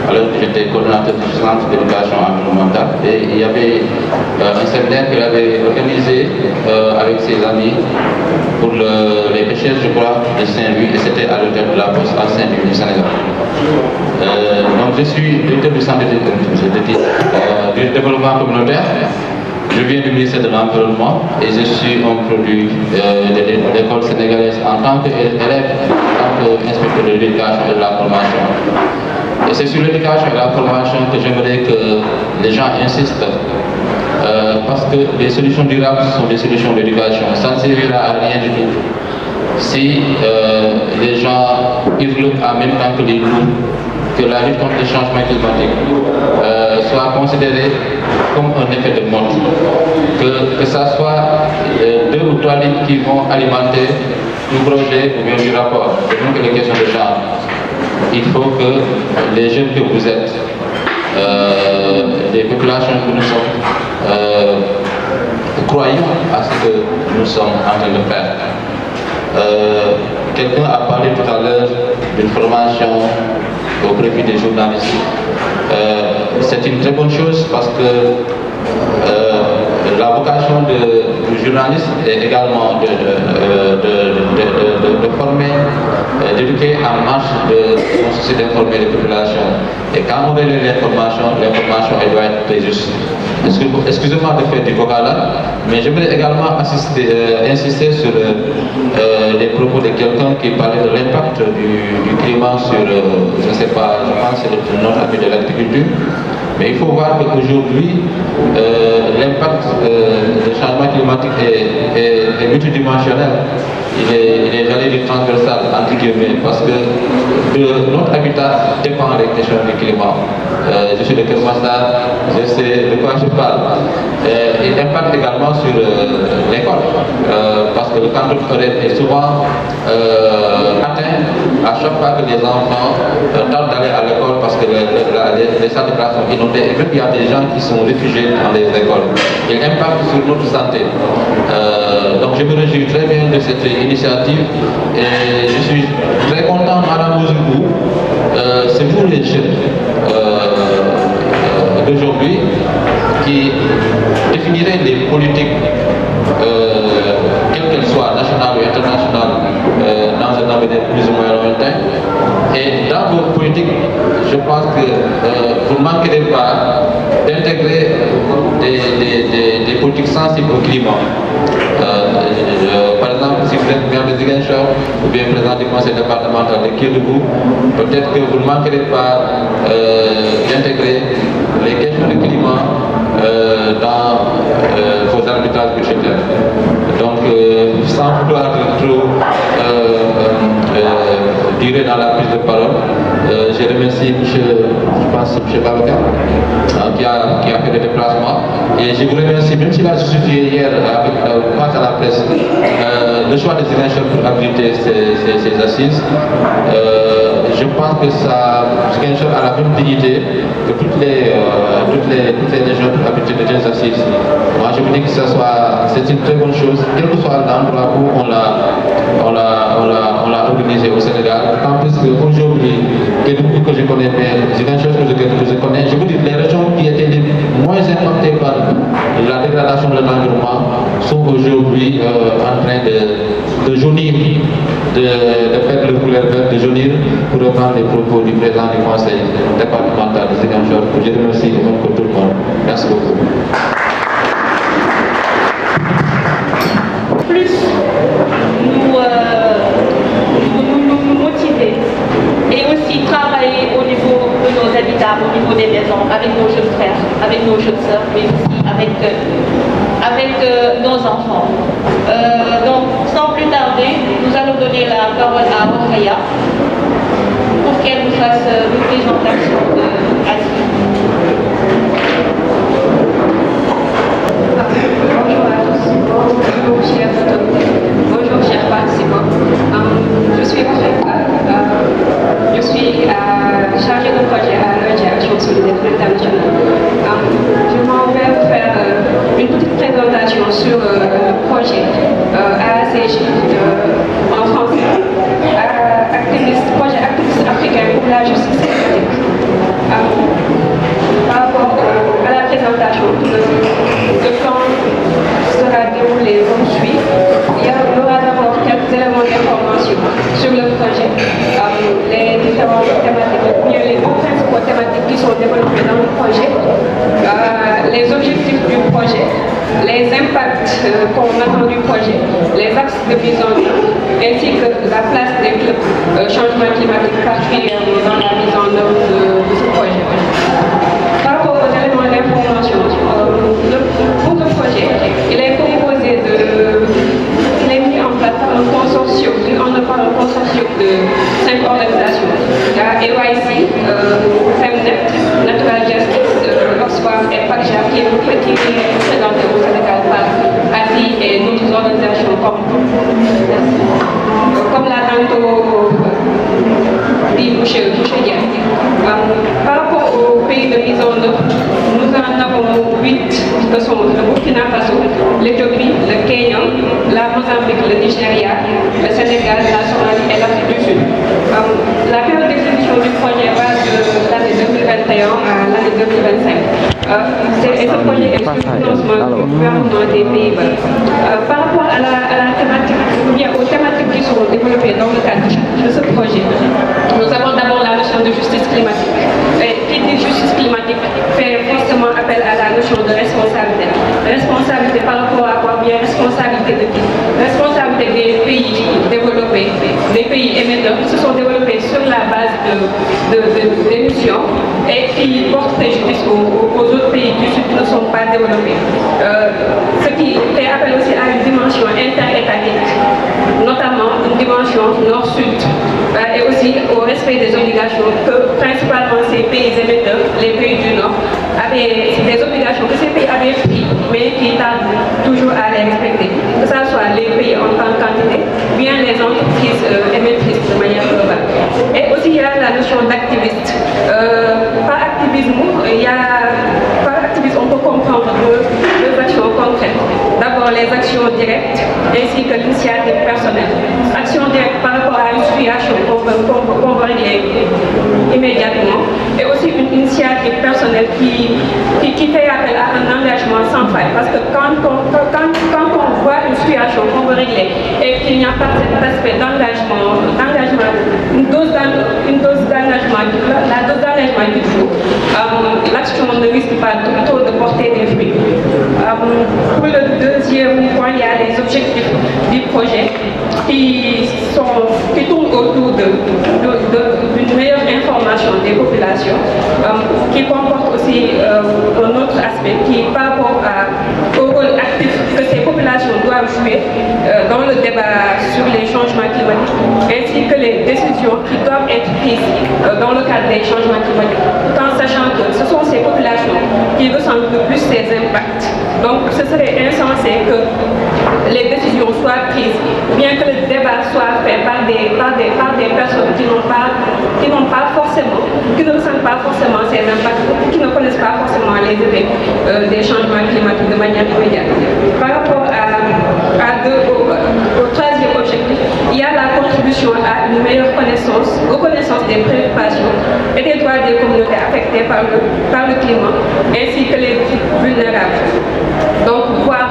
Alors que j'étais coordonnateur du centre d'éducation environnementale et il y avait un séminaire qu'il avait organisé avec ses amis pour les pêcheurs, je crois, de Saint-Louis, et c'était à l'hôtel de la Poste à Saint-Louis, du Sénégal. Donc je suis directeur du centre du développement communautaire. Je viens du ministère de l'Environnement et je suis un produit de l'école sénégalaise en tant qu'élève, en tant qu'inspecteur de l'éducation et de la formation. Et c'est sur l'éducation et la formation que j'aimerais que les gens insistent. Parce que les solutions durables sont des solutions d'éducation. Ça ne servira à rien du tout si les gens hurlent en même temps que les loups que la lutte contre le changement climatique soit considérée comme un effet de mode. Que ça soit 2 ou 3 lignes qui vont alimenter un projet ou bien du rapport. Et donc les questions de genre. Il faut que les jeunes que vous êtes, les populations que nous sommes, croyons à ce que nous sommes en train de faire. Quelqu'un a parlé tout à l'heure d'une formation au profit des journalistes. C'est une très bonne chose parce que la vocation du journaliste est également de former, d'éduquer en marche de son souci d'informer les populations. Et quand on veut l'information elle doit être très juste. Excusez-moi de faire du vocal là, mais j'aimerais également insister sur les propos de quelqu'un qui parlait de l'impact du climat sur, je ne sais pas, je pense que c'est notre ami de l'agriculture. Mais il faut voir qu'aujourd'hui, l'impact du changement climatique est multidimensionnel. Il est j'allais dire transversal, entre guillemets, parce que notre habitat dépend des questions du climat. Je suis de Kermassar, je sais de quoi je parle. Il impacte également sur l'école, parce que le cadre scolaire est souvent atteint à chaque fois que les enfants tentent d'aller à l'école parce que les salles de classe sont inondées et même il y a des gens qui sont réfugiés dans les écoles. Il impacte sur notre santé. Donc je me réjouis très bien de cette initiative et je suis très content à la mesure où c'est vous les jeunes d'aujourd'hui qui définirez les politiques quelles qu'elles soient, nationales ou internationales, dans un avenir plus ou moins lointain. Et dans vos politiques, je pense que vous ne manquerez pas d'intégrer des politiques sensibles au climat. Par exemple, si vous êtes maire de Ziguinchor ou bien président du conseil départemental de Kédougou, peut-être que vous ne manquerez pas d'intégrer les questions de climat dans vos arbitrages budgétaires. Donc, sans vouloir trop durée dans la prise de parole. Je remercie M. Babacar qui a fait le déplacement. Et je vous remercie, même s'il a justifié hier face à la presse le choix des Ziguinchor pour abriter ces assises. Je pense que Ziguinchor a la même dignité que toutes les régions pour abriter de telles assises. Moi, je me dis que c'est une très bonne chose, quel que soit l'endroit où on l'a organisé au Sénégal. En plus qu'aujourd'hui, que je connais, mais Ziguinchor que je connais, je vous dis les régions qui étaient les moins impactées par la dégradation de l'environnement sont aujourd'hui en train de jaunir, de perdre le couleur verte, de jaunir, pour reprendre les propos du président du conseil départemental de Ziguinchor. Je remercie pour tout le monde. Merci beaucoup. Plus nous motiver et aussi travailler au niveau de nos habitats, au niveau des maisons, avec nos jeunes frères, avec nos jeunes sœurs, mais aussi avec nos enfants. Donc, sans plus tarder, nous allons donner la parole à Rokhaya pour qu'elle nous fasse une présentation de Asie. Bonjour à tous, bonjour chers participants. Je suis Rokhaya, je suis chargée de projet à l'Organisation solidaire internationale. Je m'en vais vous faire une petite présentation sur le projet AACJ en français, projet activiste africain pour la justice climatique. Par rapport à la présentation, le plan sera déroulé comme suit. Il y aura d'abord quelques éléments d'information sur le projet, les différentes thématiques, les principaux thématiques qui sont développées dans le projet, les objectifs du projet, les impacts qu'on attend du projet, les axes de mise en œuvre, ainsi que la place des changement climatique, particulièrement dans la mise en œuvre de ce projet. Par rapport aux éléments d'information, pour le projet, il est composé il est mis en place par un consortium, un consortium de 5 organisations. Il y a EYC, Femnet, Natural Justice, Oxfam et PACJA qui est présenté au Sénégal par ASI et d'autres organisations comme l'a tantôt dit M. Diagne. Par rapport aux pays de mise en œuvre, nous en avons 8 qui sont le Burkina Faso, l'Éthiopie, le Kenya, la Mozambique, le Nigeria, le Sénégal, la Somalie et l'Afrique du Sud. La période d'exécution du projet va de l'année 2021 à l'année 2025. Et ce projet est sous financement du gouvernement des Pays-Bas. Par rapport à la thématique, ou bien aux thématiques qui sont développées dans le cadre de ce projet, nous avons d'abord la notion de justice climatique. Et qui dit justice climatique fait forcément appel à la notion de responsabilité. Responsabilité par rapport à quoi? Bien responsabilité de qui? Responsabilité des pays développés, des pays émetteurs qui se sont développés sur la base d'émissions et qui portent préjudice aux autres pays du Sud qui ne sont pas développés. Ce qui fait appel aussi à une dimension interétatique, notamment une dimension nord-sud, et aussi au respect des obligations que principalement ces pays émetteurs, les pays du Nord, avaient des obligations que ces pays avaient pris, mais qui tardent toujours à les respecter. Que ce soit les pays en tant qu'entité, bien les entreprises émettrices de manière globale. Et aussi il y a la notion d'activiste. Par activisme, on peut comprendre deux actions concrètes. D'abord les actions directes ainsi que l'initiative personnelle. Action directe par rapport à une situation qu'on veut régler immédiatement et aussi une initiative personnelle qui fait appel à un engagement sans faille. Parce que quand on voit une situation qu'on veut régler et qu'il n'y a pas cet aspect d'engagement, une dose d'engagement qu'il faut, l'action ne risque pas plutôt de porter des fruits. Pour le deuxième point, il y a les objectifs du projet qui tournent autour d'une meilleure information des populations, qui comporte aussi un autre aspect qui est par rapport au rôle actif que ces populations doivent doivent jouer dans le débat sur les changements climatiques, ainsi que les décisions qui doivent être prises dans le cadre des changements climatiques, tout en sachant que ce sont ces populations qui ressentent le plus ces impacts. Donc ce serait insensé que les décisions soient prises, ou bien que le débat soit fait par des personnes qui ne ressentent pas forcément ces impacts, qui ne connaissent pas forcément les effets des changements climatiques de manière immédiate. Par rapport au troisième objectif, il y a la contribution à une meilleure reconnaissance des préoccupations et des droits des communautés affectées par le climat, ainsi que les vulnérables. Donc, voir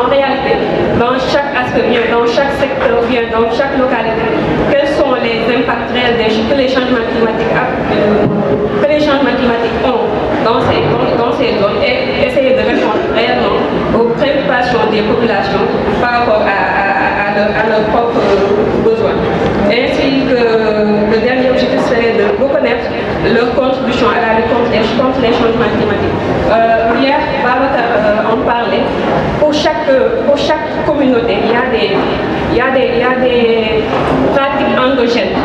en réalité, dans chaque aspect, bien dans chaque secteur, bien dans chaque localité, quels sont les impacts réels que les changements climatiques ont dans ces zones et essayer de répondre réellement aux préoccupations des populations par rapport à leurs propres besoins. Ainsi que le dernier objectif serait de reconnaître leur contribution à la lutte contre les changements climatiques. Hier, Babacar en parlait. Pour chaque communauté, il y a des pratiques endogènes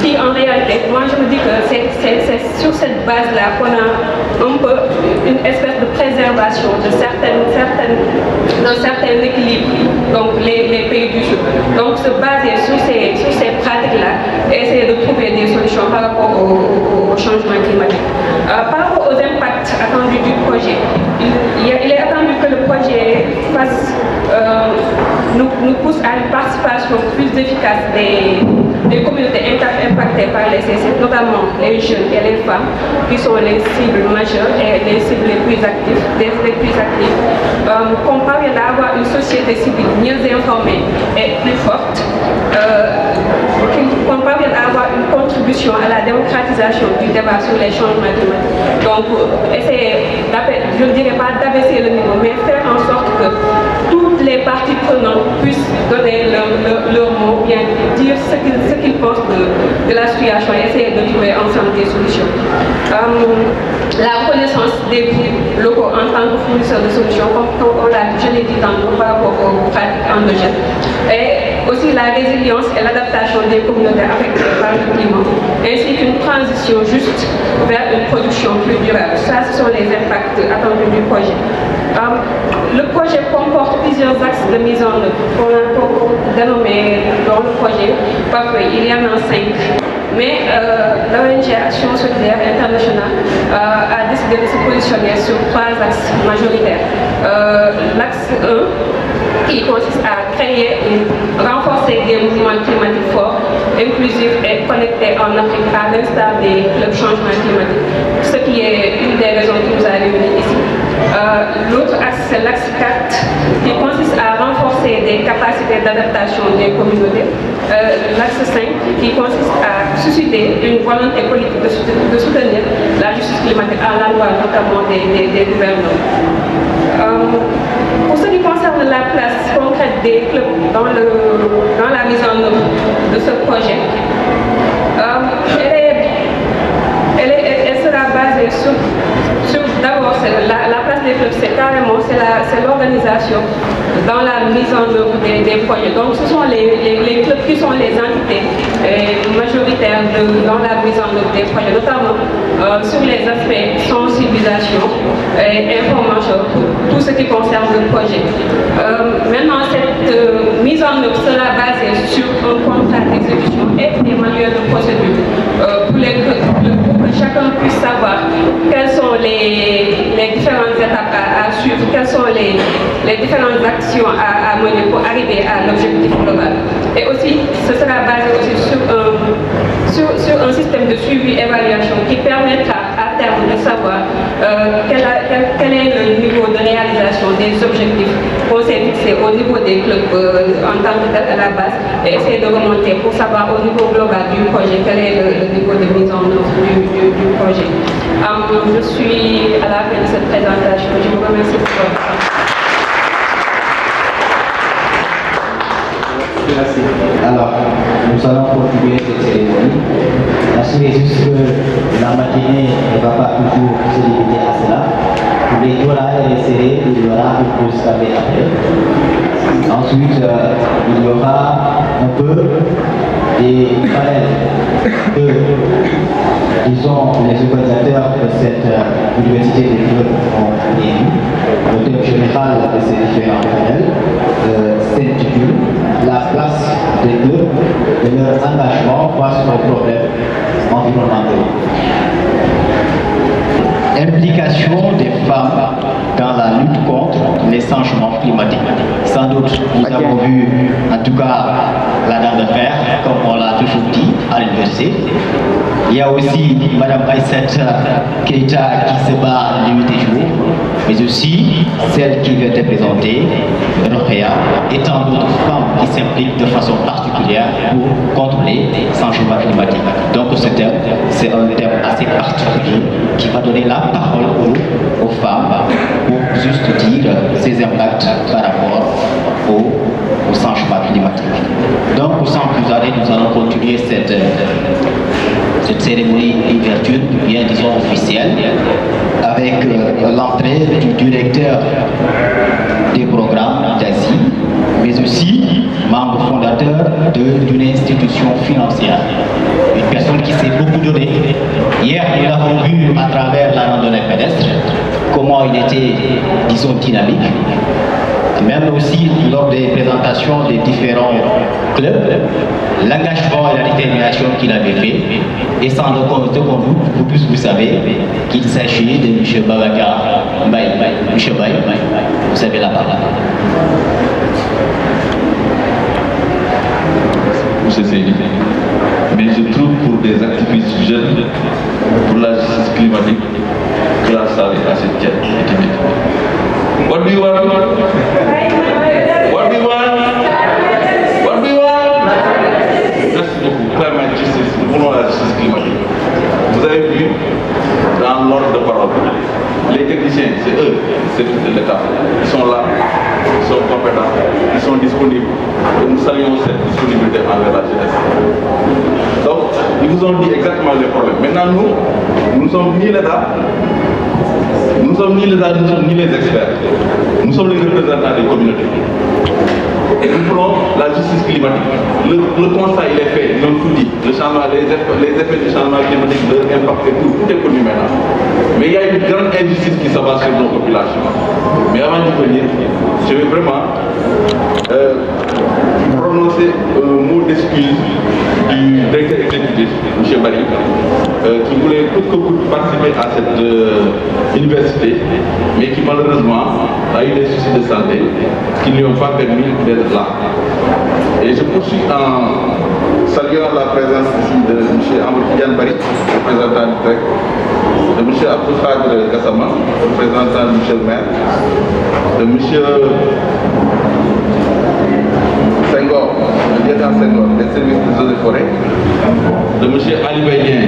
qui, en réalité, moi je me dis que c'est sur cette base-là qu'on a un peu une espèce de préservation d'un certain équilibre, donc les pays du Sud. Donc se baser sur ces pratiques-là et essayer de trouver des solutions par rapport au changement climatique. Par rapport aux impacts attendus du projet, il est attendu que le projet nous pousse à une participation plus efficace des communautés impactées par les CC, notamment les jeunes et les femmes, qui sont les cibles majeures et les cibles les plus actives, qu'on parvienne à avoir une société civile mieux informée et plus forte, qu'on parvienne à avoir une contribution à la démocratisation du débat sur les changements climatiques. Donc, essayer, je ne dirais pas d'abaisser le niveau, mais faire en sorte que toutes les parties prenantes puissent donner leur mot, bien dire ce qu'ils pensent de la situation et essayer de trouver ensemble des solutions. La reconnaissance des groupes locaux en tant que fournisseurs de solutions, comme je l'ai dit tantôt par rapport aux pratiques endogènes. Et aussi la résilience et l'adaptation des communautés affectées par le climat, ainsi qu'une transition juste vers une production plus durable. Ça, ce sont les impacts attendus du projet. Le projet comporte plusieurs axes de mise en œuvre qu'on a dénommé dans le projet. Parfois, il y en a 5. Mais l'ONG Action Solidaire Internationale a décidé de se positionner sur 3 axes majoritaires. L'axe 1, qui consiste à créer et renforcer des mouvements climatiques forts, inclusifs et connectés en Afrique à l'instar des clubs changement climatique, ce qui est une des raisons qui nous a réunis ici. L'autre axe, c'est l'axe 4, qui consiste à renforcer des capacités d'adaptation des communautés. L'axe 5, qui consiste à susciter une volonté politique de soutenir la justice climatique à l'endroit notamment des gouvernements. Pour ce qui concerne la place concrète des clubs dans la mise en œuvre de ce projet, elle sera basée sur d'abord la place des clubs, c'est carrément l'organisation dans la mise en œuvre des projets. Donc ce sont les clubs qui sont les entités majoritaires dans la mise en œuvre des projets, notamment sur les aspects sensibilisation et information, tout ce qui concerne le projet. Maintenant, cette mise en œuvre sera basée sur un contrat d'exécution et des manuels de procédure pour que chacun puisse savoir quelles sont les différentes étapes à suivre, quelles sont les différentes actions à mener pour arriver à l'objectif global. Et aussi, ce sera basé aussi sur un système de suivi-évaluation qui permettra à terme de savoir quel est le niveau de réalisation des objectifs qu'on s'est fixés au niveau des clubs en tant que tel à la base et essayer de remonter pour savoir au niveau global du projet quel est le niveau de mise en œuvre du projet. Je suis à la fin de cette présentation. Je vous remercie pour votre temps. Merci. Alors, nous allons continuer cette cérémonie. Sachez juste que la matinée ne va pas toujours se limiter à cela. Les jours est resserré, il y aura une pause après. Ensuite, il y aura un peu des panels de, disons, les organisateurs de cette université des clubs ont élu. Le thème général de ces différents panels s'intitule la place des clubs et leur engagement face aux problèmes environnementaux. Implication des femmes dans la lutte contre les changements climatiques. Sans doute, nous avons vu, en tout cas, la dame de fer, comme on l'a toujours dit à l'université. Il y a aussi Mme Aïssata Keïta qui se bat nuit et jour, mais aussi celle qui vient de présenter, Rokhaya, et tant d'autres femmes qui s'impliquent de façon particulière pour contrôler les changements climatiques. Donc ce thème, c'est un thème assez particulier qui va donner la parole aux femmes pour juste dire ses impacts par rapport au changement climatique. Donc sans plus tarder, nous allons continuer cette cérémonie d'ouverture, bien disons officielle, avec l'entrée du directeur des programmes d'Asie, mais aussi membre fondateur d'une institution financière. Une personne qui s'est beaucoup donnée. Hier, nous l'avons vu à travers la randonnée pédestre, comment il était, disons, dynamique. Même aussi lors des présentations des différents clubs, l'engagement et la détermination qu'il avait fait, et sans le compte, vous tous vous savez qu'il s'agit de M. Babacar Mbaye. M. Mbaye, vous avez la parole. M. Seydi, mais je trouve pour des activistes jeunes, pour la justice climatique, que la salle est assez tiède et timide. What do you want? What do you want? What do you want? Merci beaucoup. Clairement, justice, nous voulons la justice climatique. Vous avez vu, dans l'ordre de parole, les techniciens, c'est eux, c'est l'État. Ils sont là, ils sont compétents, ils sont disponibles. Et nous saluons cette disponibilité envers la jeunesse. Donc, ils vous ont dit exactement les problèmes. Maintenant, nous ne sommes ni l'État, nous sommes ni les États, nous sommes ni les experts. Nous sommes les représentants des communautés. Et nous prenons la justice climatique. Le constat, il est fait, ils ont tout dit. Le changement, les effets du changement climatique, leur impact et tout est connu maintenant. Mais il y a une grande injustice qui s'abat sur nos populations. Mais avant d'y venir, je vais vraiment prononcer un mot d'excuse du directeur exécutif, M. Bari, qui voulait coûte que coûte participer à cette université, mais qui malheureusement a eu des soucis de santé qui ne lui ont pas permis d'être là. Et je poursuis en saluant la présence ici de M. Amadou Bari, représentant du TREC, de M. Abdou Khadr Gassama, représentant de M. le maire, de M. Senghor, le lieutenant Senghor, des services des eaux et forêts, de M. Ali Bayen,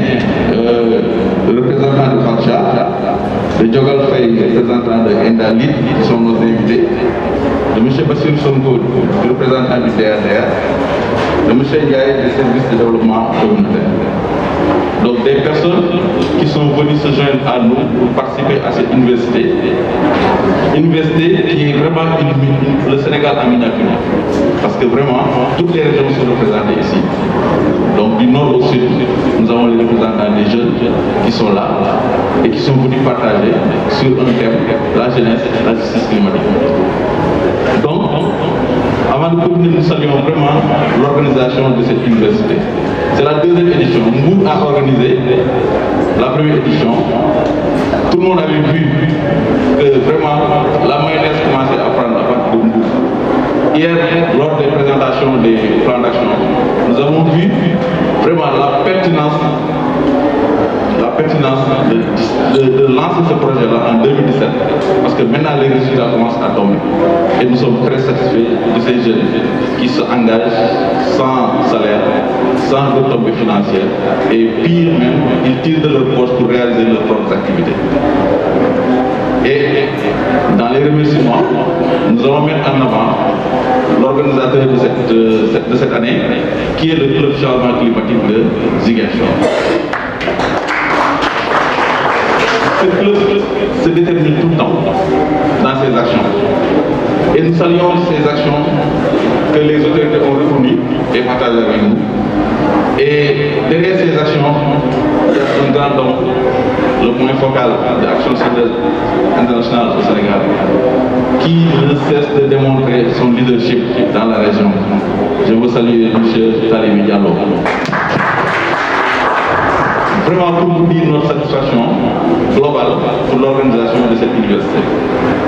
représentant de Fancha, de Djogal Faye, représentant de Endalit, qui sont nos invités, de M. Bassir Songo, représentant du DRDR, de M. Ndiaye, des services de développement communautaire. Donc des personnes qui sont venues se joindre à nous pour participer à cette université. Université qui est vraiment le Sénégal en miniature. Parce que vraiment, toutes les régions sont représentées ici. Donc du nord au sud, nous avons les représentants des jeunes qui sont là et qui sont venus partager sur un thème, la jeunesse et la justice climatique. Donc, avant de continuer, nous saluons vraiment l'organisation de cette université. C'est la deuxième édition. Mbour a organisé la première édition. Tout le monde avait vu que vraiment la mayonnaise commençait à prendre à partir de Mbour. Hier, lors des présentations des plans d'action, nous avons vu vraiment la pertinence de lancer ce projet-là en 2017, parce que maintenant les résultats commencent à tomber. Et nous sommes très satisfaits de ces jeunes qui se engagent sans salaire, sans retombées financières, et pire même, ils tirent de leur poche pour réaliser leurs propres activités. Et dans les remerciements, nous allons mettre en avant l'organisateur de cette année, qui est le club changement climatique de Ziguinchor. Ce club se détermine tout le temps dans ses actions. Et nous saluons ces actions actions que les autorités ont reconnues et partagées avec nous. Et derrière ces actions, il y a un grand don, le point focal de l'Action internationale au Sénégal, qui ne cesse de démontrer son leadership dans la région. Je veux saluer M. Talimi Diallo. Vraiment pour vous dire notre satisfaction globale pour l'organisation de cette université.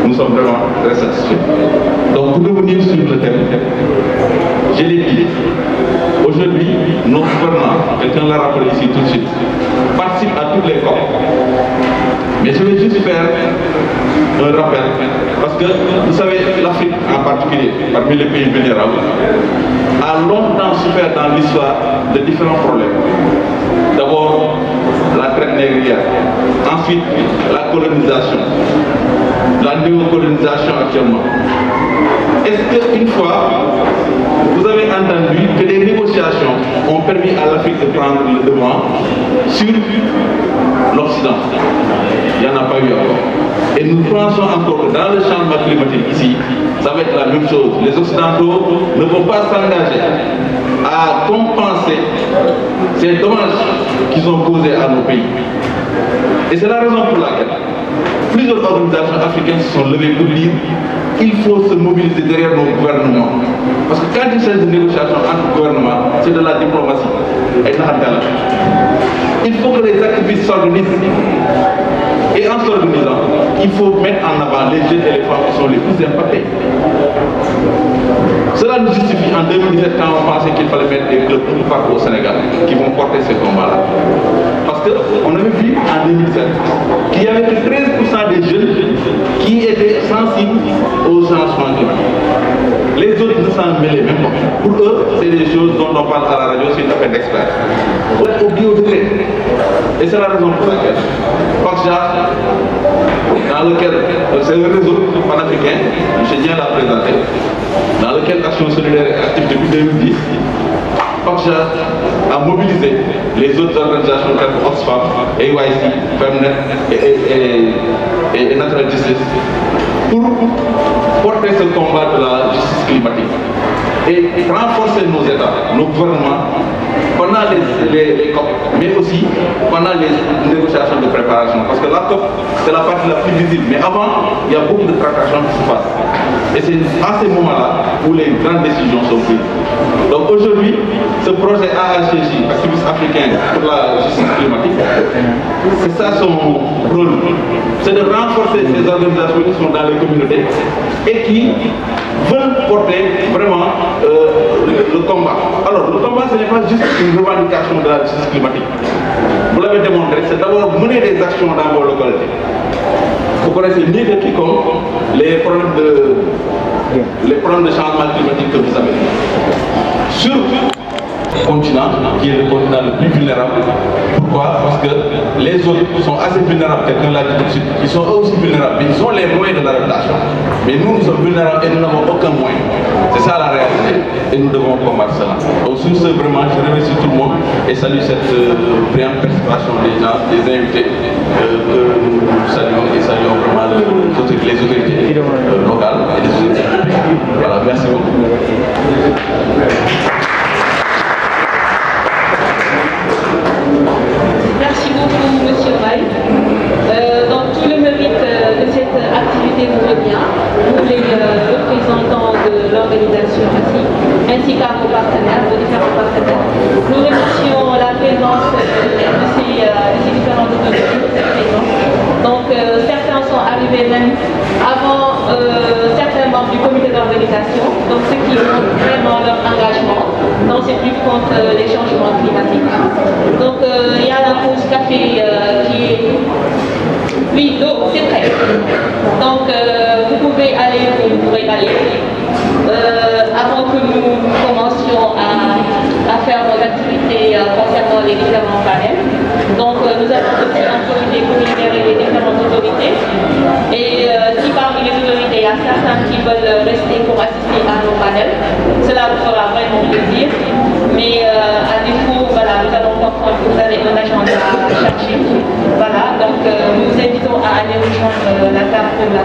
Nous sommes vraiment très satisfaits. Donc pour revenir sur le thème, je l'ai dit, aujourd'hui, nos gouvernants, quelqu'un l'a rappelé ici tout de suite, participent à toutes les COP. Mais je vais juste faire un rappel, parce que vous savez, l'Afrique en particulier, parmi les pays vulnérables, a longtemps souffert dans l'histoire de différents problèmes. D'abord, la traite négrière, ensuite la colonisation, la néocolonisation actuellement. Est-ce qu'une fois, vous avez entendu que des négociations ont permis à l'Afrique de prendre le devant sur l'Occident? Il n'y en a pas eu encore. Et nous pensons encore que dans le changement climatique ici, ça va être la même chose. Les Occidentaux ne vont pas s'engager à compenser ces dommages qu'ils ont causés à nos pays. Et c'est la raison pour laquelle plusieurs organisations africaines se sont levées pour dire qu'il faut se mobiliser derrière nos gouvernements. Parce que quand il s'agit de négociations entre gouvernements, c'est de la diplomatie. Et il faut que les activistes s'organisent. Et en s'organisant, il faut mettre en avant les jeunes et les femmes qui sont les plus impactés. Cela nous justifie en 2017 quand on pensait qu'il fallait mettre des clubs partout au Sénégal qui vont porter ces combats-là. Parce qu'on avait vu en 2017 qu'il y avait que 13% des jeunes qui étaient sensibles aux changements climatiques. Les autres ne s'en mêlaient même pas. Pour eux, c'est des choses dont on parle à la radio, c'est une affaire d'experts. Au bio-degré. Et c'est la raison pour laquelle PACJA, dans lequel c'est le réseau panafricain, M. Dien l'a présenté, dans lequel Action Solidaire est active depuis 2010, PACJA a mobilisé les autres organisations comme Oxfam, AYC, Femnet et Natural Justice pour porter ce combat de la justice climatique et renforcer nos États, nos gouvernements pendant les COP, mais aussi pendant les négociations de préparation. Parce que la COP, c'est la partie la plus visible. Mais avant, il y a beaucoup de tractations qui se passent. Et c'est à ces moments-là où les grandes décisions sont prises. Donc aujourd'hui, ce projet AHJ, Activiste africain pour la justice climatique, c'est ça son rôle. C'est de renforcer ces organisations qui sont dans les communautés et qui veulent porter vraiment le combat. Alors, le combat, ce n'est pas juste une revendication de la justice climatique. Vous l'avez démontré, c'est d'abord mener des actions dans vos localités. Vous connaissez mieux que quiconque les problèmes de changement climatique que vous avez. Sur le continent, qui est le continent le plus vulnérable. Pourquoi? Parce que les autres sont assez vulnérables, quelqu'un l'a dit tout de suite. Ils sont eux aussi vulnérables, mais ils ont les moyens de l'adaptation. Mais nous sommes vulnérables et nous n'avons aucun moyen. C'est ça la réalité. Et nous devons combattre cela. Donc sur ce, vraiment, je remercie tout le monde et salue cette brillante participation des gens, des invités que nous saluons et saluons vraiment les autorités locales et les autorités publiques. Voilà, merci beaucoup. Merci beaucoup, M. Baye. Donc, tout le mérite de cette activité vous revient, pour les représentants de l'organisation ainsi qu'à vos partenaires, vos différents partenaires. Nous remercions la présence de ces différentes autorités présentes. Donc, certains sont arrivés même avant certains membres du comité d'organisation, donc ceux qui montrent vraiment leur engagement dans cette lutte contre les changements climatiques. Donc, il y a la pause café qui est... Oui, donc c'est prêt. Donc, vous pouvez aller vous régaler avant que nous commencions à faire nos activités concernant les différents panels. Donc, nous allons aussi en profiter pour libérer les différentes autorités. Et si parmi les autorités, il y a certains qui veulent rester pour assister à nos panels, cela vous fera vraiment plaisir. Mais à défaut, voilà, nous allons comprendre que vous avez un agenda chargé. Voilà, donc nous vous invitons à aller rejoindre la table de la